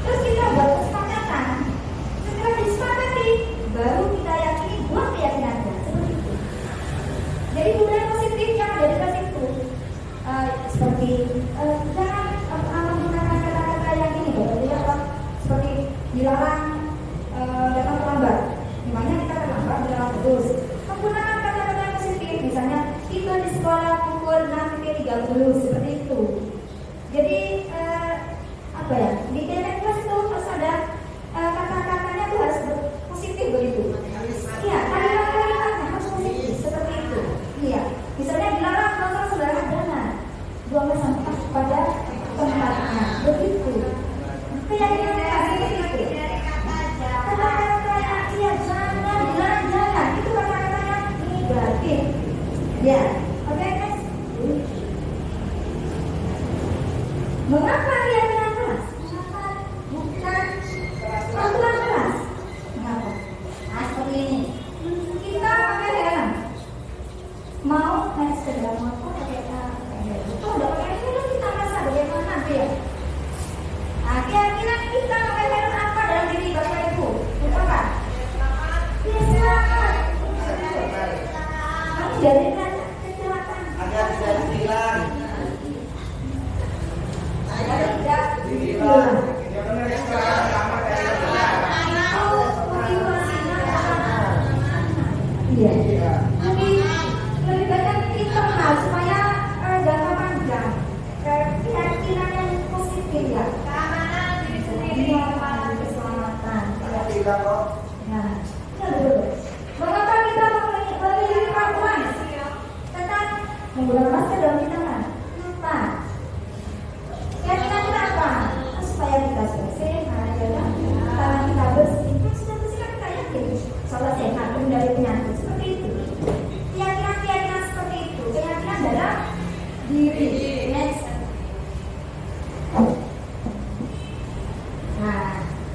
Terus kita buat kesepakatan. Setelah disepakati, baru kita yakini buat keyakinan kelas seperti itu. Jadi budaya positif yang ada di kelas itu seperti jangan menggunakan kata-kata yang ini, seperti dilarang datang terlambat. Dimana kita terlambat dalam terus. Menggunakan kata-kata yang positif, misalnya tiba di sekolah pukul 6.30 seperti itu. Jadi apa ya? Di kelas itu harus ada kata-katanya itu harus positif begitu. Iya, kalimat-kalimatnya harus positif seperti itu. Iya, misalnya dilarang nonton sembarangan jangan buang sampah pada tempatnya begitu. Keyakinan kelas seperti itu. Kata-kata iya jangan dilarang jangan itu kata-kata yang negatif. Ya, oke guys. Mengapa keyakinan kelas? Mengapa bukan aturan kelas? Mengapa? Nah seperti ini. Kita pakai helm. Mau naik sepeda motor pakai helm. Kalau udah pakai helm kita merasa bagaimana nanti ya? Nah keyakinan kita pakai helm apa dalam diri Bapak Ibu? Apa? Ya selamat. Kamu jadi kecelakaan. Agar tidak hilang. Agar tidak Hilang. Yang benar yang sekarang selamat dari hilang. Oh, motivasinya iya. Lebih banyak kita kenal supaya jangka panjang keyakinan yang positif ya. Keamanan diri sendiri, keselamatan. Tidak kok. Nah, betul. Mengapa kita memilih perempuan tentang menggunakan masker dalam tangan? Kenapa? Keyakinan kita apa? Supaya kita sehat, tangan kita bersih. Kan sudah bersih kan kita yakin. Soal sehat, dari penyakit seperti itu. Keyakinan seperti itu, keyakinan dalam diri. Next. Nah,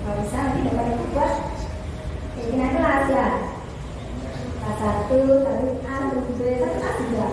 kalau bisa nanti dapat itu buat keyakinan kelas ya. Kelas 1, 1A, 1B, 1A juga.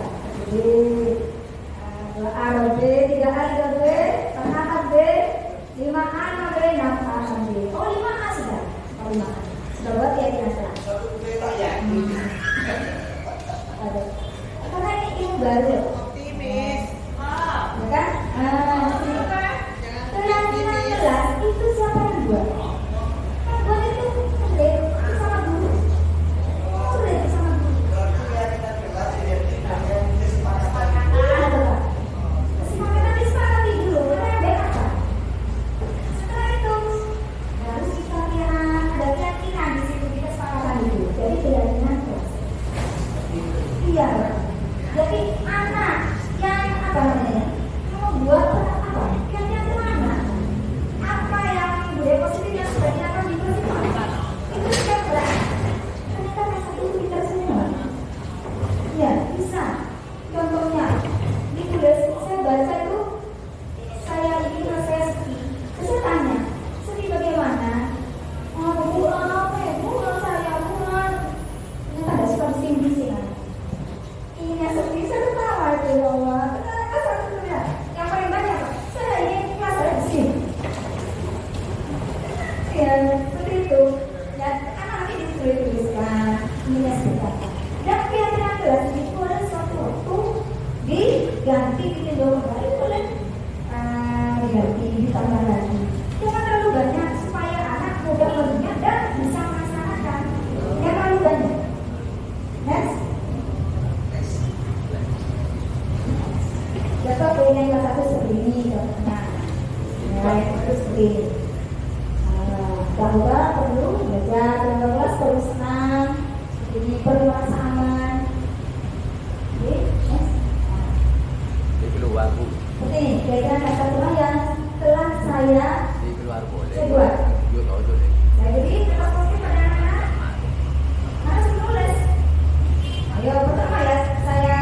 penting. Bahwa perlu belajar dalam kelas perlu senang, jadi perlu rasa aman. Oke, next. Di keluar bu, Oke, kira-kira kata Tuhan yang telah saya di keluar boleh. Keluar. Yuk tahu deh. Nah, jadi tetap positif pada anak-anak harus menulis. Ayo pertama ya saya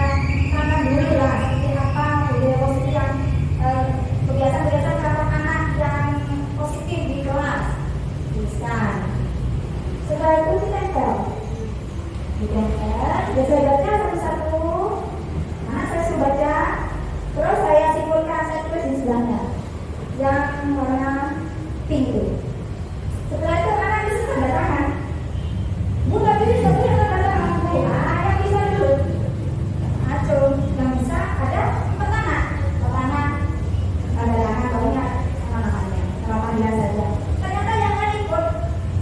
katakan dulu lah seperti apa budaya positif yang kebiasaan-kebiasaan anak-anak yang positif di kelas. Bisa. Setelah itu ditempel. Ya saya baca satu-satu. Nah, saya sudah baca. Terus saya simpulkan, saya tulis di sebelahnya yang warna pink itu. Setelah itu anak bisa tanda tangan. Bu, tapi bisa punya tanda tangan. Yang bisa dulu. Acung, yang bisa ada petana. Petana, tanda tangan, banyak nama namanya. Nama panggilan saja. Ternyata yang lain ikut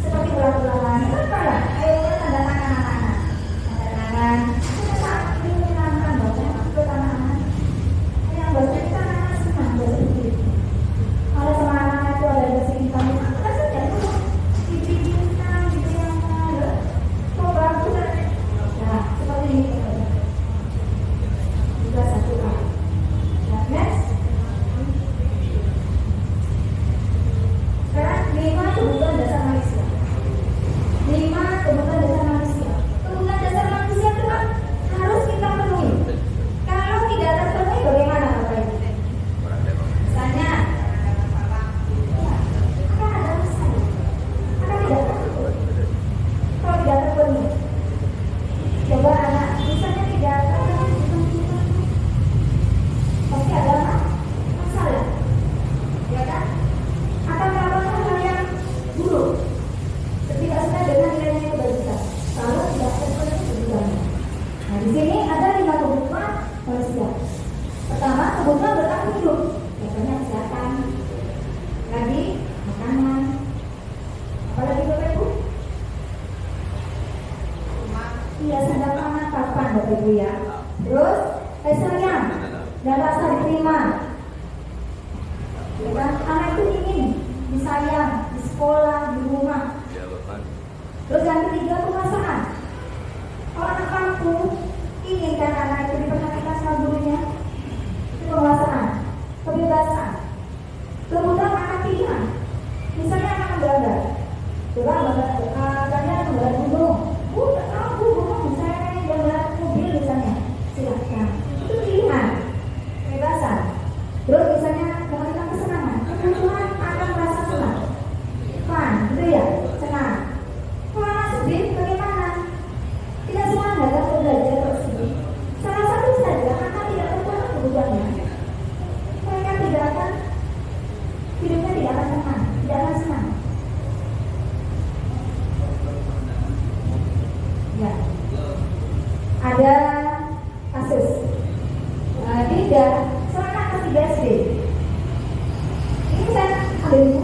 seperti ulang-ulangan. Kenapa ya? Ayo tanda tangan anak-anak. Tanda tangan. Kita saat ini menanamkan baca ke anak-anak. Yang baca kita anak-anak senang baca begitu. Kalau sama anak-anak itu ada bahasa hitam, kita saja tuh dibintang, dibilang, kok bagus kan? Nah, seperti ini. Juga satu kali. Nah, next. Sekarang 5 kebutuhan dasar manusia. 5 kebutuhan dasar manusia. Kebutuhan dasar manusia itu kan harus kita penuhi. Kalau tidak terpenuhi bagaimana Bapak Ibu? Orang demo. Misalnya, akan ada masalah, akan tidak terpenuhi. Kalau tidak terpenuhi, coba anak misalnya tidak terpenuhi, pasti ada masalah, ya kan? Akan melakukan hal yang buruk, tidak dengan nilai kebajikan. Kalau tidak terpenuhi kebutuhannya. Nah, di sini ada 5 kebutuhan manusia. Pertama, kebutuhan bertahan hidup, contohnya kesehatan, lagi makanan, apalagi Bapak Ibu? Iya, sandang pangan papan Bapak Ibu ya. Terus sayang dan rasa diterima. Ya kan? Anak itu ingin disayang di sekolah, di rumah. Jawaban. Terus yang ketiga, penguasaan. Kalau anak mampu ingin kan anak itu diperhatikan sama gurunya, itu penguasaan, kebebasan. Kemudian anak pilihan. Misalnya anak belajar, coba belajar belajar gunung. Bu, tak tahu bu, gunung misalnya belajar mobil misalnya, silahkan. Itu pilihan, kebebasan. Terus misalnya memberikan kesenangan, kebutuhan akan merasa senang, fun, gitu ya, senang. Kalau anak sedih, bagaimana? Tidak semua anak dapat belajar terus sedih. Salah satu saja anak tidak terpenuhi kebutuhannya. Mereka tidak akan hidupnya tidak akan tenang, tidak akan senang. Ya, ada kasus Dinda, seorang anak kelas 3 SD. Ini saya ambil ini.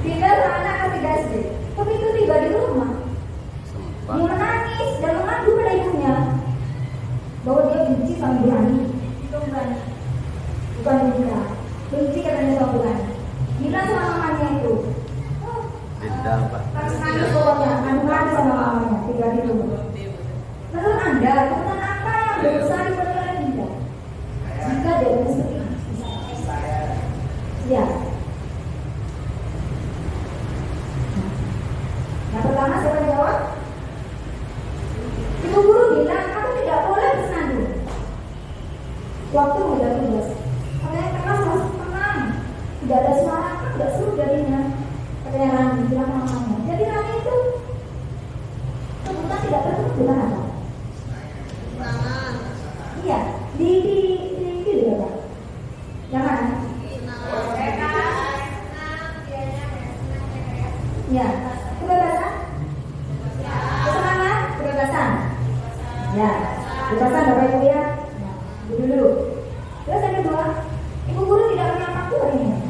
Dinda seorang anak kelas 3 SD. Begitu tiba di rumah, dia menangis dan mengadu pada ibunya bahwa dia benci sama Burani. Itu bukan Dinda, benci katanya sama Burani. Dinda sama mamanya itu. Dinda apa? Nangis pokoknya, kandungan sama mamanya, tiga di rumah. Menurut Anda, kebutuhan apa yang berusaha dipenuhi oleh Dinda? Jika dia ada seperti ini, ya. Yang pertama siapa jawab? Ibu guru bilang, aku tidak boleh bersenandung. Waktu mengajar tugas, katanya kelas harus tenang, tidak ada suara, kan tidak seru jadinya. Katanya Rani bilang mamanya. Jadi Rani itu kebutuhan tidak terpenuhi dengan apa? Iya, di ya Pak. Yang mana? Ya, kebebasan? Kesenangan? Kebebasan? Ya, kebebasan Bapak Ibu ya. Dulu. Terus yang kedua, ibu guru tidak punya paku hari ini.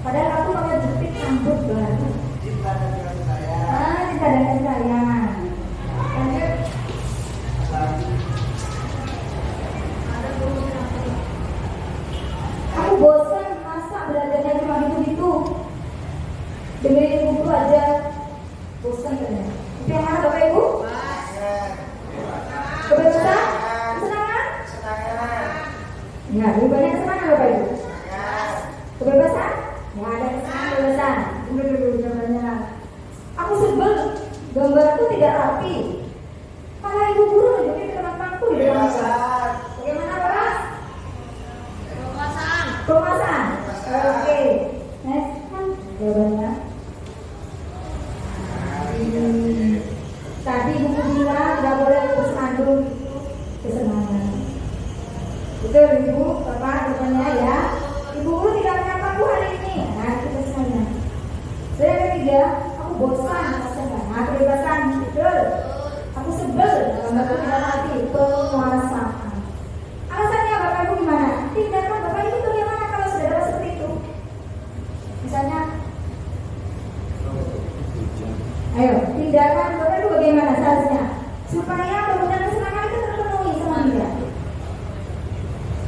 Padahal aku pakai jepit rambut baru. Cinta dan kasih sayang. Cinta dan kasih sayang. Lanjut. Aku Ya, lebih banyak kesenangan Bapak Ibu. Kebebasan? Ya, ada kesenangan kebebasan. Dulu zamannya. Aku sebel, gambarku tidak rapi. Malah ibu guru menunjukin ke teman-temanku di depan kelas. Bagaimana Pak? Keluasan. Oke. Next kan jawabannya. Tadi buku bilang tidak boleh bersenandung itu kesenangan. Betul ibu, bapak, jawabannya ya. Ibu guru tidak menyapa hari ini. Nah itu kesenangan. Saya ketiga, aku bosan rasanya. Nah kebebasan betul. Aku sebel, gambarku tidak rapi. Penguasaan. Alasannya bapak ibu gimana? Tindakan bapak ibu bagaimana kalau saudara seperti itu? Misalnya, ayo, tindakan bapak ibu bagaimana seharusnya? Supaya kebutuhan kesenangan itu terpenuhi sama dia.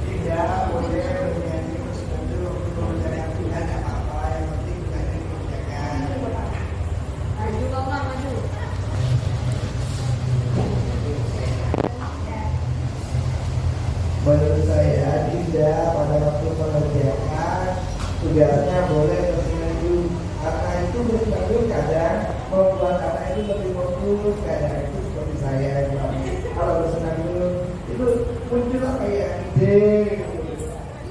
Tidak boleh bernyanyi bersetuju untuk yang tidak apa-apa, yang penting tidak dikerjakan. Menurut saya tidak, pada waktu mengerjakan tugasnya boleh bersenandung, karena itu bersenandung kadang membuat anak itu lebih fokus. Kadang itu seperti saya kalau bersenandung itu muncul kayak ide gitu.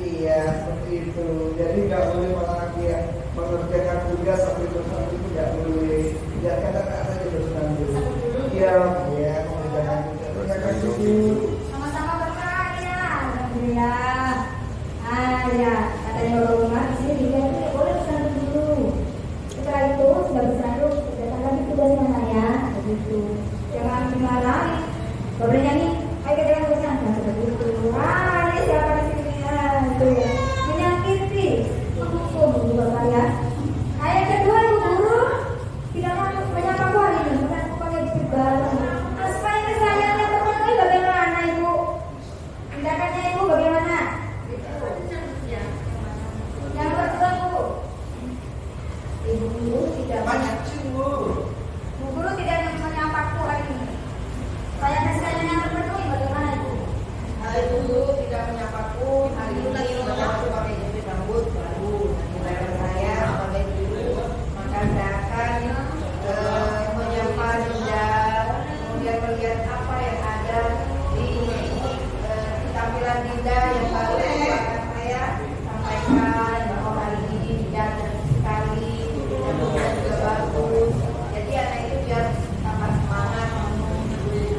Iya seperti itu, jadi nggak boleh malah dia mengerjakan tugas sampai bersenandung, itu nggak boleh. Tidak katakan saja bersenandung. Iya mengerjakan tugas itu. Sama-sama berkah ya, alhamdulillah. Ya, katanya orang rumah di sini dia tuh boleh bersenandung dulu. Setelah itu sudah bersenandung, kerjakan lagi tugasnya ya, begitu. Jangan dimarahi. Kalau udah nyanyi, ayo kerjakan tugasnya, jangan seperti itu. Ini siapa di sini? Itu ya, menyakiti. Hukum bapak ya. Ayat kedua ibu guru tidak mau menyapa aku hari ini, bukan aku pakai bibir baru. Supaya kesayangannya terpenuhi bagaimana ibu? Tindakannya ibu bagaimana? Yang kedua ibu guru tidak Banyak cumbu. ibu guru tidak menyapa aku hari ini. Supaya kesayangannya terpenuhi bagaimana ibu? Ibu guru tidak menyapaku hari ini karena aku pakai jepit rambut baru. Nilai saya sebagai guru, maka saya akan menyapa Dinda, kemudian melihat apa yang ada di tampilan Dinda yang baru akan saya sampaikan bahwa hari ini Dinda cantik sekali, dan juga bagus. Jadi anak itu biar tambah semangat menuju.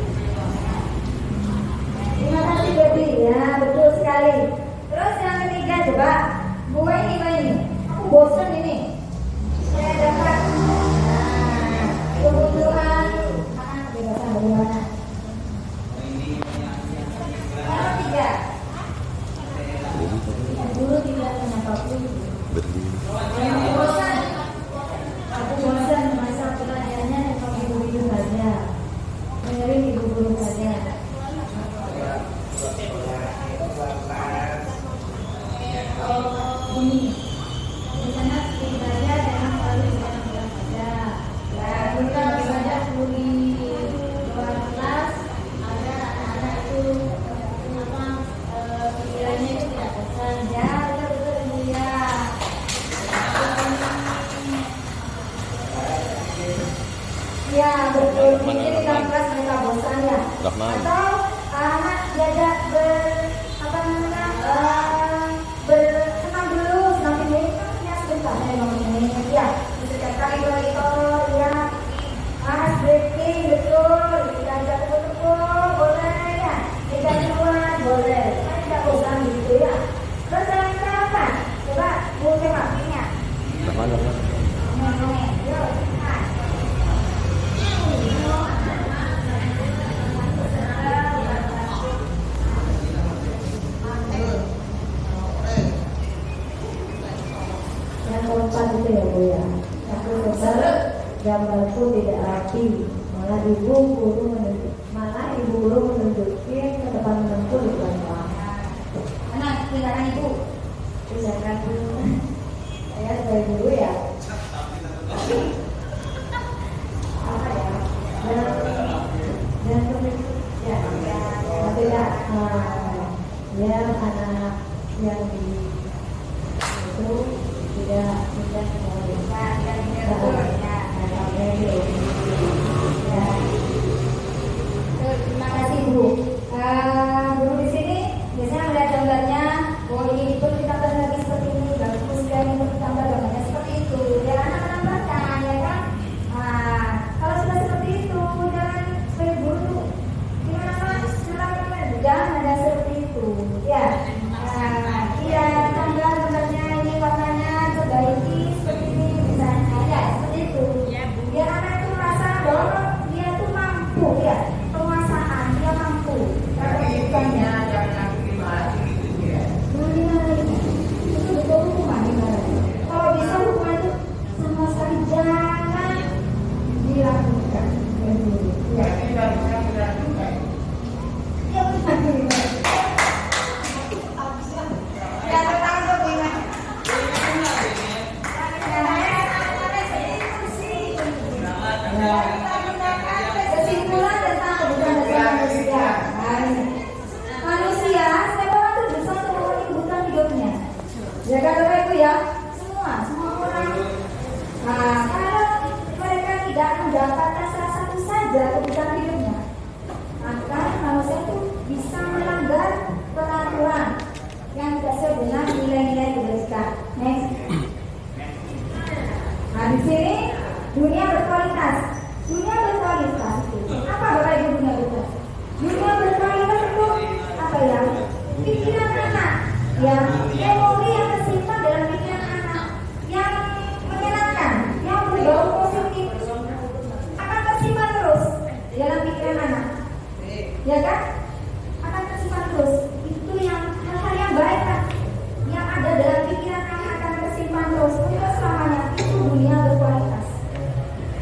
Terima kasih Baby, ya betul sekali. Terus yang ketiga coba, gue ini, aku bosan ini. Saya dapat kebutuhan kebebasan bagaimana? Yang ketiga, guru tidak menyapa yang bosan. Aku bosan masa pelajarannya dengan ibu-ibu saja, dengerin ibu guru saja. Di sana ibadah dan selalu bilang saja. Ya, kita ibadah di luar kelas agar anak-anak itu pikirannya itu tidak bosan. Ya, betul ibu ya. Ya betul. Mungkin di dalam kelas mereka bosan ya. Atau anak diajak bersenang dulu, senang ini kan sebentar ini ya. Setiap kali berlibur ya, ice breaking betul. Diajak tepuk-tepuk boleh ya. Diajak keluar boleh. Kan tidak bosan gitu ya. Terus yang apa? Coba Bu temapinya. Yuk. Yang keempat itu ya Bu ya. Aku sebel gambarku tidak rapi. Malah ibu guru menunjukin ke depan temanku di depan kelas. Mana tindakan ibu? Tindakan dulu. Saya sebagai guru ya. Apa ya? Dan ya, tapi ya, anak Ya, memori yang tersimpan dalam pikiran anak yang menyenangkan, yang berbau positif akan tersimpan terus dalam pikiran anak. Ya kan? Akan tersimpan terus. Itu yang hal-hal yang baik kan? Yang ada dalam pikiran anak akan tersimpan terus untuk selamanya. Itu dunia berkualitas.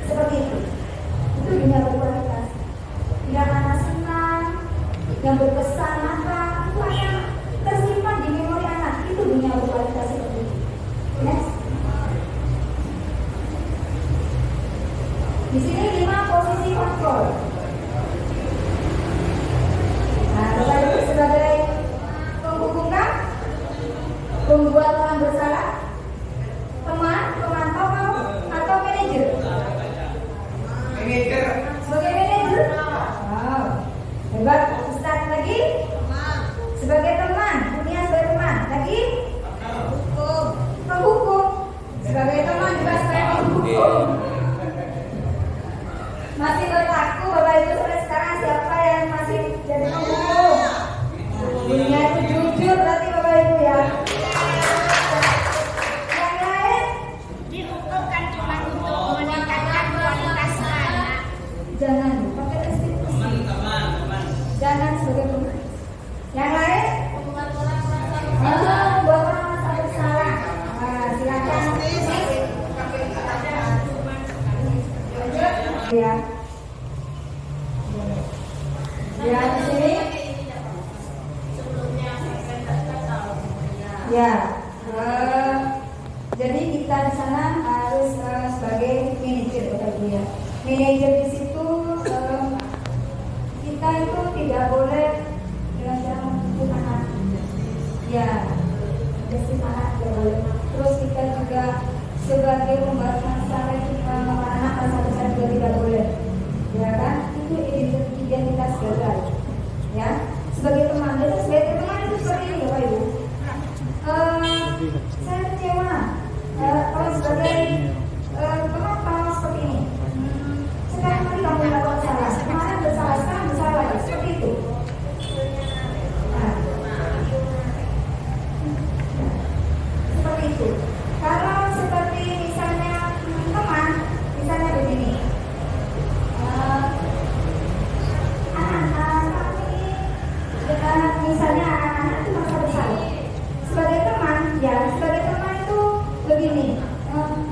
Seperti itu. Itu dunia berkualitas. Yang anak senang, yang berkesan maka itu akan tersimpan di memori anak. Itu dunia berkualitas seperti itu. Next. Di sini 5 posisi kontrol. Nah, Bapak Ibu sebagai penghukumkan, pembuat orang bersalah, teman, pemantau mau, atau manajer? Manajer. Sebagai manajer? Wow, hebat. Ustaz lagi? Sebagai teman, dunia sebagai teman. Lagi? Penghukum. Sebagai teman juga sebagai penghukum. Masih berlaku Bapak Ibu sampai sekarang siapa yang masih jadi penghukum? Dunia itu jujur berarti Bapak Ibu ya. Yang lain? Dihukumkan cuma untuk meningkatkan kualitas anak. Jangan pakai restitusi. Jangan sebagai penghukum. Yang lain? Membuat orang merasa bersalah. Nah, silakan. Ya. Ya, di sini. Ya. Jadi kita di sana harus sebagai manajer, Bapak Ibu ya. Manajer di situ kita itu tidak boleh dengan cara memukul anak. Ya, agresif anak tidak boleh. Terus kita juga sebagai pembuat masalah anak rasa besar juga tidak boleh. Ya kan? Itu identitas gagal. Ya, sebagai teman, jadi sebagai teman itu seperti ini Bapak Ibu. Saya kecewa. Kalau sebagai teman kalau seperti ini. Sekarang kali kamu melakukan salah, kemarin bersalah, sekarang bersalah lagi, seperti itu. Nah, seperti itu. Kalau seperti misalnya teman, misalnya begini. Misalnya anak-anak itu merasa bersalah. Sebagai teman, ya sebagai teman itu begini,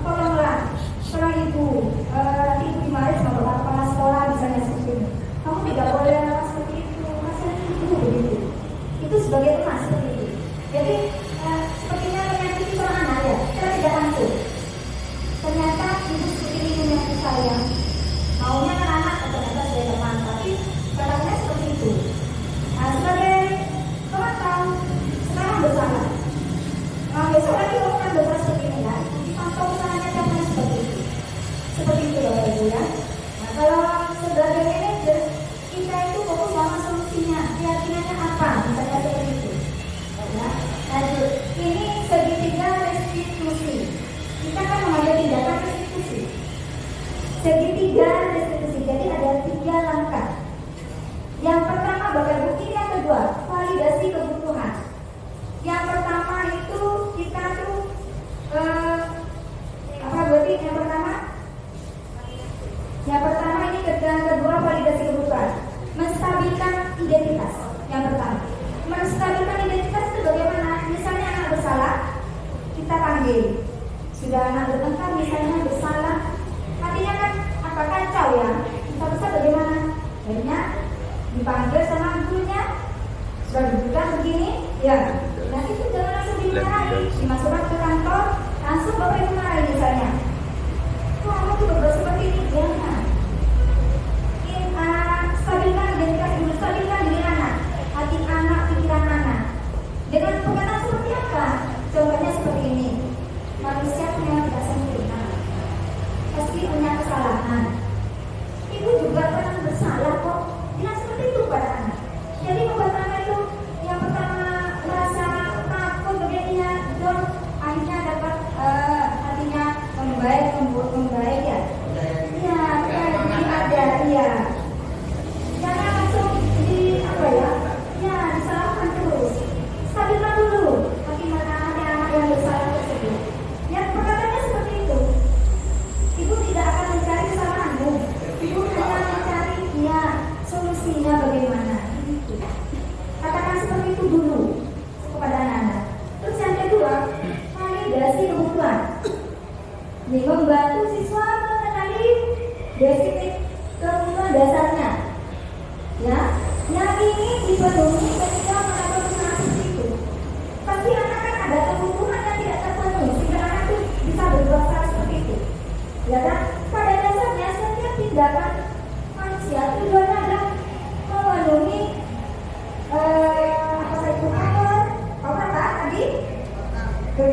tolonglah ibu, ibu dimarahin sama bapak kepala sekolah misalnya seperti ini. Kamu tidak boleh seperti itu, masih ibu begitu. Itu sebagai teman seperti itu. Jadi sepertinya menyakiti seorang anak ya, kita tidak langsung. Ternyata ibu seperti ini menyakiti saya. Maunya kan anak ternyata sebagai teman, tapi katanya seperti itu. Nah, sebagai teman tahu sekarang bersalah. Nah, besok lagi bukan bersalah seperti ini kan? Dipantau usahanya contohnya seperti itu. Seperti itu Bapak Ibu ya. Nah, kalau sebagai manajer kita itu fokus sama solusinya, keyakinannya apa, misalnya seperti itu. Ya, lanjut. Ini segitiga restitusi. Kita kan mengambil tindakan restitusi. Segitiga restitusi. Jadi ada 3 langkah. Yang pertama Bapak Ibu, ini yang kedua, validasi kebutuhan. Yang pertama itu kita tuh apa berarti yang pertama? Yang pertama ini yang kedua validasi kebutuhan. Menstabilkan identitas. Yang pertama, menstabilkan identitas itu bagaimana? Misalnya anak bersalah, kita panggil. Sudah anak bertengkar misalnya bersalah, hatinya kan apa kacau ya? Kita bisa bagaimana? Akhirnya dipanggil sama gurunya, sudah dibuka begini, ya. Nah itu jangan langsung dimarahi, dimasukkan ke kantor, langsung Bapak Ibu marahi misalnya. Kok kamu tuh berbuat seperti ini? Jangan. Stabilkan identitas ibu, stabilkan diri anak, hati anak, pikiran anak. Dengan perkataan seperti apa? Contohnya seperti ini. Manusia memang tidak sempurna, pasti punya kesalahan. Ibu juga pernah bersalah kok. Bilang seperti itu pada anak. Jadi membuat anak itu yang pertama merasa takut, kemudian down, akhirnya dapat hatinya membaik ya. Iya,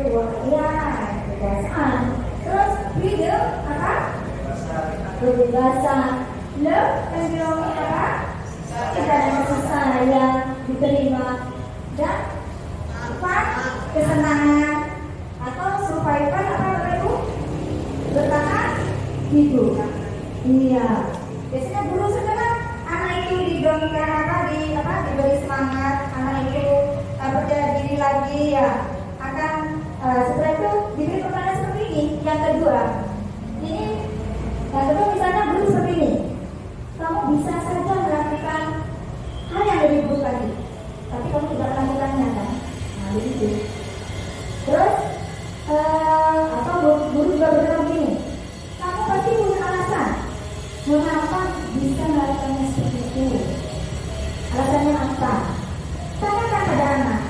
kebiasaan. Terus freedom apa? Kebebasan. Love dan belonging apa? Tidak ada susah yang diterima dan apa? Kesenangan atau survival apa itu? Bertahan hidup. Iya. Biasanya guru sekarang anak itu didongkan diberi semangat, anak itu percaya diri lagi ya akan setelah itu diberi pertanyaan seperti ini. Yang kedua misalnya guru seperti ini, kamu bisa saja melakukan hal yang lebih buruk lagi, tapi kamu tidak melakukannya kan? Nah begitu. Terus guru juga berkata begini, kamu pasti punya alasan mengapa bisa melakukannya seperti itu. Alasannya apa? Tanyakan pada anak.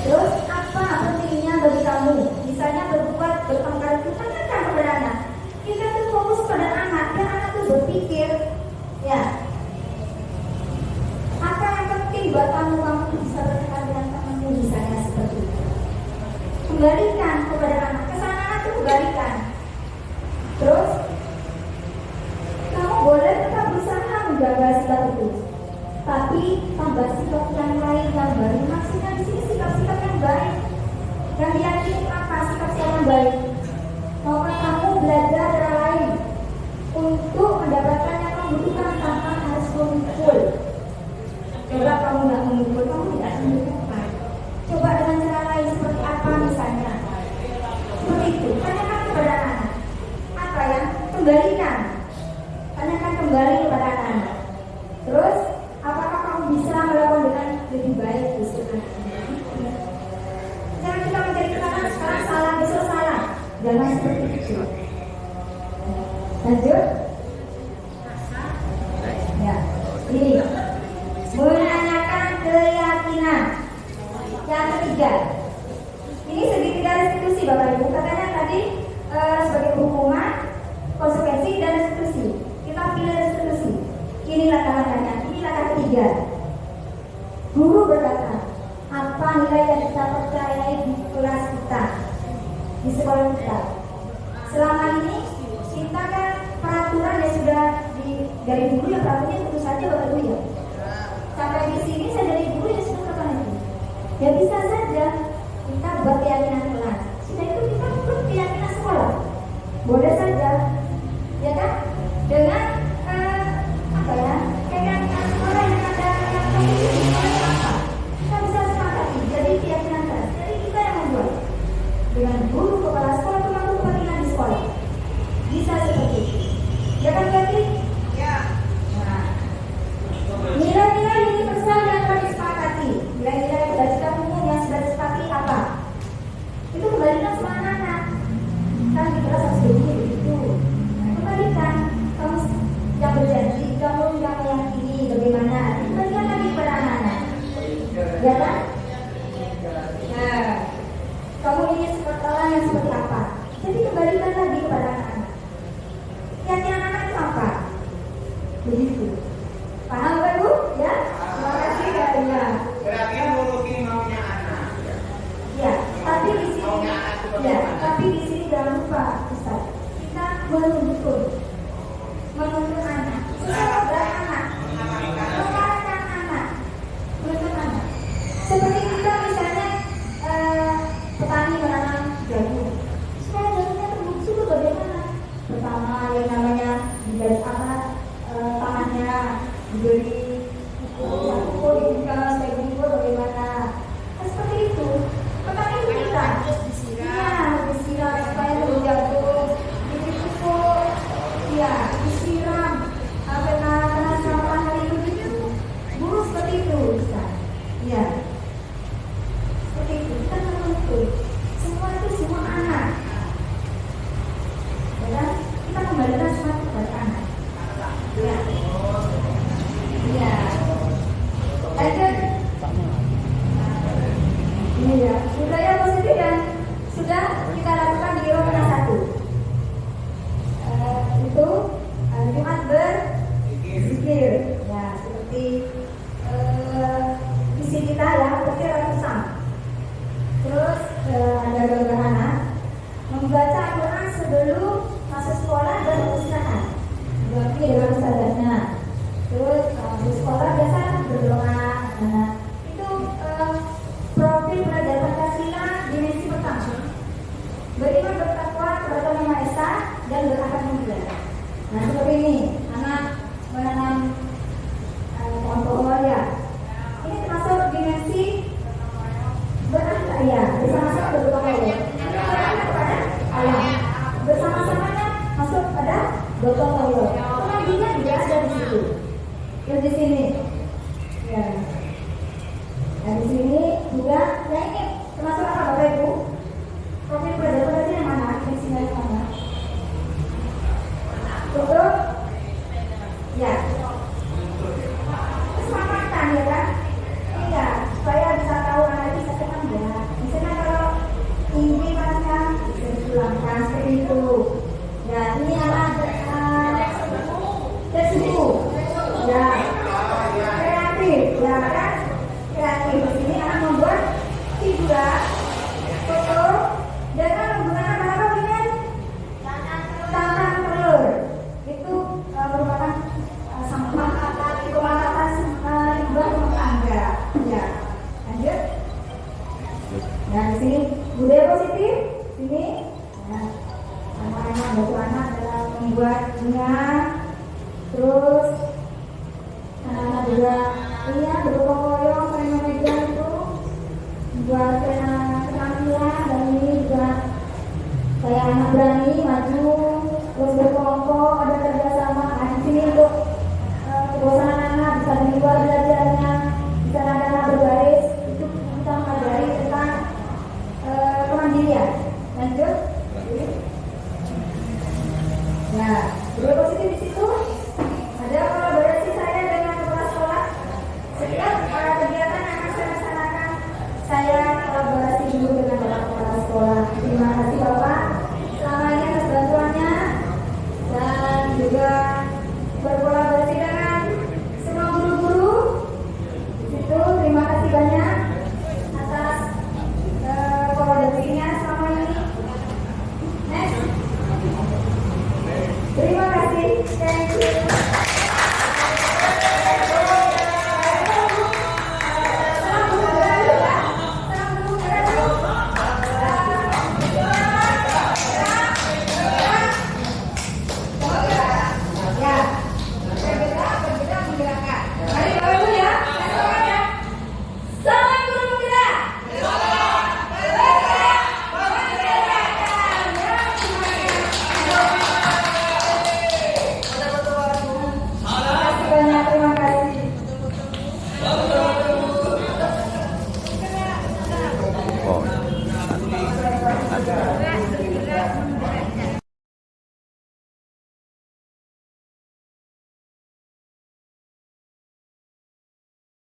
Terus apa pentingnya bagi kamu? Misalnya berbuat bertengkar itu, tanyakan kepada anak. Kita tuh fokus pada anak, biar anak tuh berpikir, ya. Apa yang penting buat kamu bisa bertengkar dengan temanmu, misalnya seperti itu. Kembalikan kepada anak, kesana anak tuh kembalikan. Terus kamu boleh tetap berusaha menjaga sikap itu, tapi tambah sikap yang lain yang baik. Maksudnya di sini sikap-sikap yang baik. Yang diyakini apa sikap-sikap yang baik? Maukah kamu belajar cara lain untuk mendapatkan yang kamu butuhkan tanpa harus mengumpul? Coba kamu nggak mengumpul, kamu tidak mengumpulkan. Coba dengan cara lain seperti apa misalnya? Seperti itu. Tanyakan kepada anak. Apa ya? Kembalikan. Tanyakan kembali kepada anak. Terus, apakah kamu bisa melakukan dengan lebih baik besok? Jangan kita menjadi kesalahan sekarang salah, besok salah. Jangan seperti itu. Lanjut. Ya, ini menanyakan keyakinan. Yang ketiga, ini segitiga restitusi Bapak Ibu. Katanya tadi sebagai hukuman, konsekuensi dan restitusi. Kita pilih restitusi. Ini langkah-langkahnya. Ini langkah ketiga. Guru berkata, apa nilai yang kita percayai di kelas kita, di sekolah kita? Selama ini kita kan peraturan yang sudah dari guru ya peraturannya tentu saja Bapak Ibu ya. Sampai di sini saya dari guru ya sudah melakukan itu. Ya bisa saja kita buat keyakinan kelas. Sudah itu kita buat keyakinan sekolah. Boleh saja, ya kan? Dengan keyakinan sekolah yang ada yang apa? Kita bisa sepakati. Jadi keyakinan kelas. Jadi kita yang membuat dengan guru kepala sekolah pemangku kepentingan di sekolah. Bisa seperti itu. Ya kan berarti? Ya. Nah, nilai-nilai universal yang telah disepakati, nilai-nilai kebajikan umum yang sudah disepakati apa? Itu kembalikan sama anak-anak. Kan di kelas harus begitu. Nah, kembalikan. Kamu yang berjanji, kamu yang meyakini bagaimana? Kembalikan lagi kepada anak-anak. Ya kan? Nah, kamu ingin seperti orang yang seperti apa? Jadi kembalikan lagi kepada anak-anak. Keyakinan anak itu apa? Begitu. Paham Bapak Ibu? Ya? Terima kasih ya. Berarti nurutin maunya anak. Ya, tapi di sini jangan lupa Ustaz. Kita menuntut anak. Susah berat anak. Mencarakan anak. Menuntut anak. Seperti kita misalnya petani menanam jagung. Supaya jagungnya tumbuh subur bagaimana? Pertama yang namanya diberi tanahnya, diberi pupuk, diberikan supaya subur bagaimana? Seperti itu. Petani itu kita. Harus disiram supaya tumbuh jagung. Diberi pupuk, disiram. Karena sarapan hari itu guru seperti itu, Ustaz. Ya. Seperti itu. Kita menuntut. Semua anak. Dan kita kembalikan sesuatu kepada anak. Ya. Lanjut. Ini ya. Budaya positif dan sudah kita lakukan di Roma 1. Itu Jumat berzikir. Ya, seperti visi kita ya, berarti ratusan. beriman bertakwa kepada Tuhan Yang Maha Esa dan berakal mulia. Nah seperti ini, anak menanam pohon-pohon ya. Ini termasuk dimensi berakal ya, bersama-sama bergotong royong. Berakal pada alam, bersama-samanya masuk pada gotong royong. Pengabdian juga ada di situ. Yang di sini, ya. Dan di sini juga, ya ini termasuk apa Bapak Ibu? Profil predator yang mana? Dimensinya yang mana? Untuk, ya. Keselamatan ya kan? Iya, supaya bisa tahu anak bisa tenang ya. Misalnya kalau tinggi panasnya bisa dipulangkan seperti itu. Ya, ini anak tersibuk, ya, kreatif, ya kan? Kreatif. Di sini anak membuat figuran, foto, dengan menggunakan apa Winan? Tangan telur. Itu merupakan sampah pemanfaatan limbah rumah tangga. Ya, lanjut. Nah di sini budaya positif. Sini, nah, anak-anak bantu anak dalam membuat bunga. Terus anak-anak juga iya bergotong royong saling memegang itu buat keterampilan. Dan ini juga saya anak berani maju terus berkelompok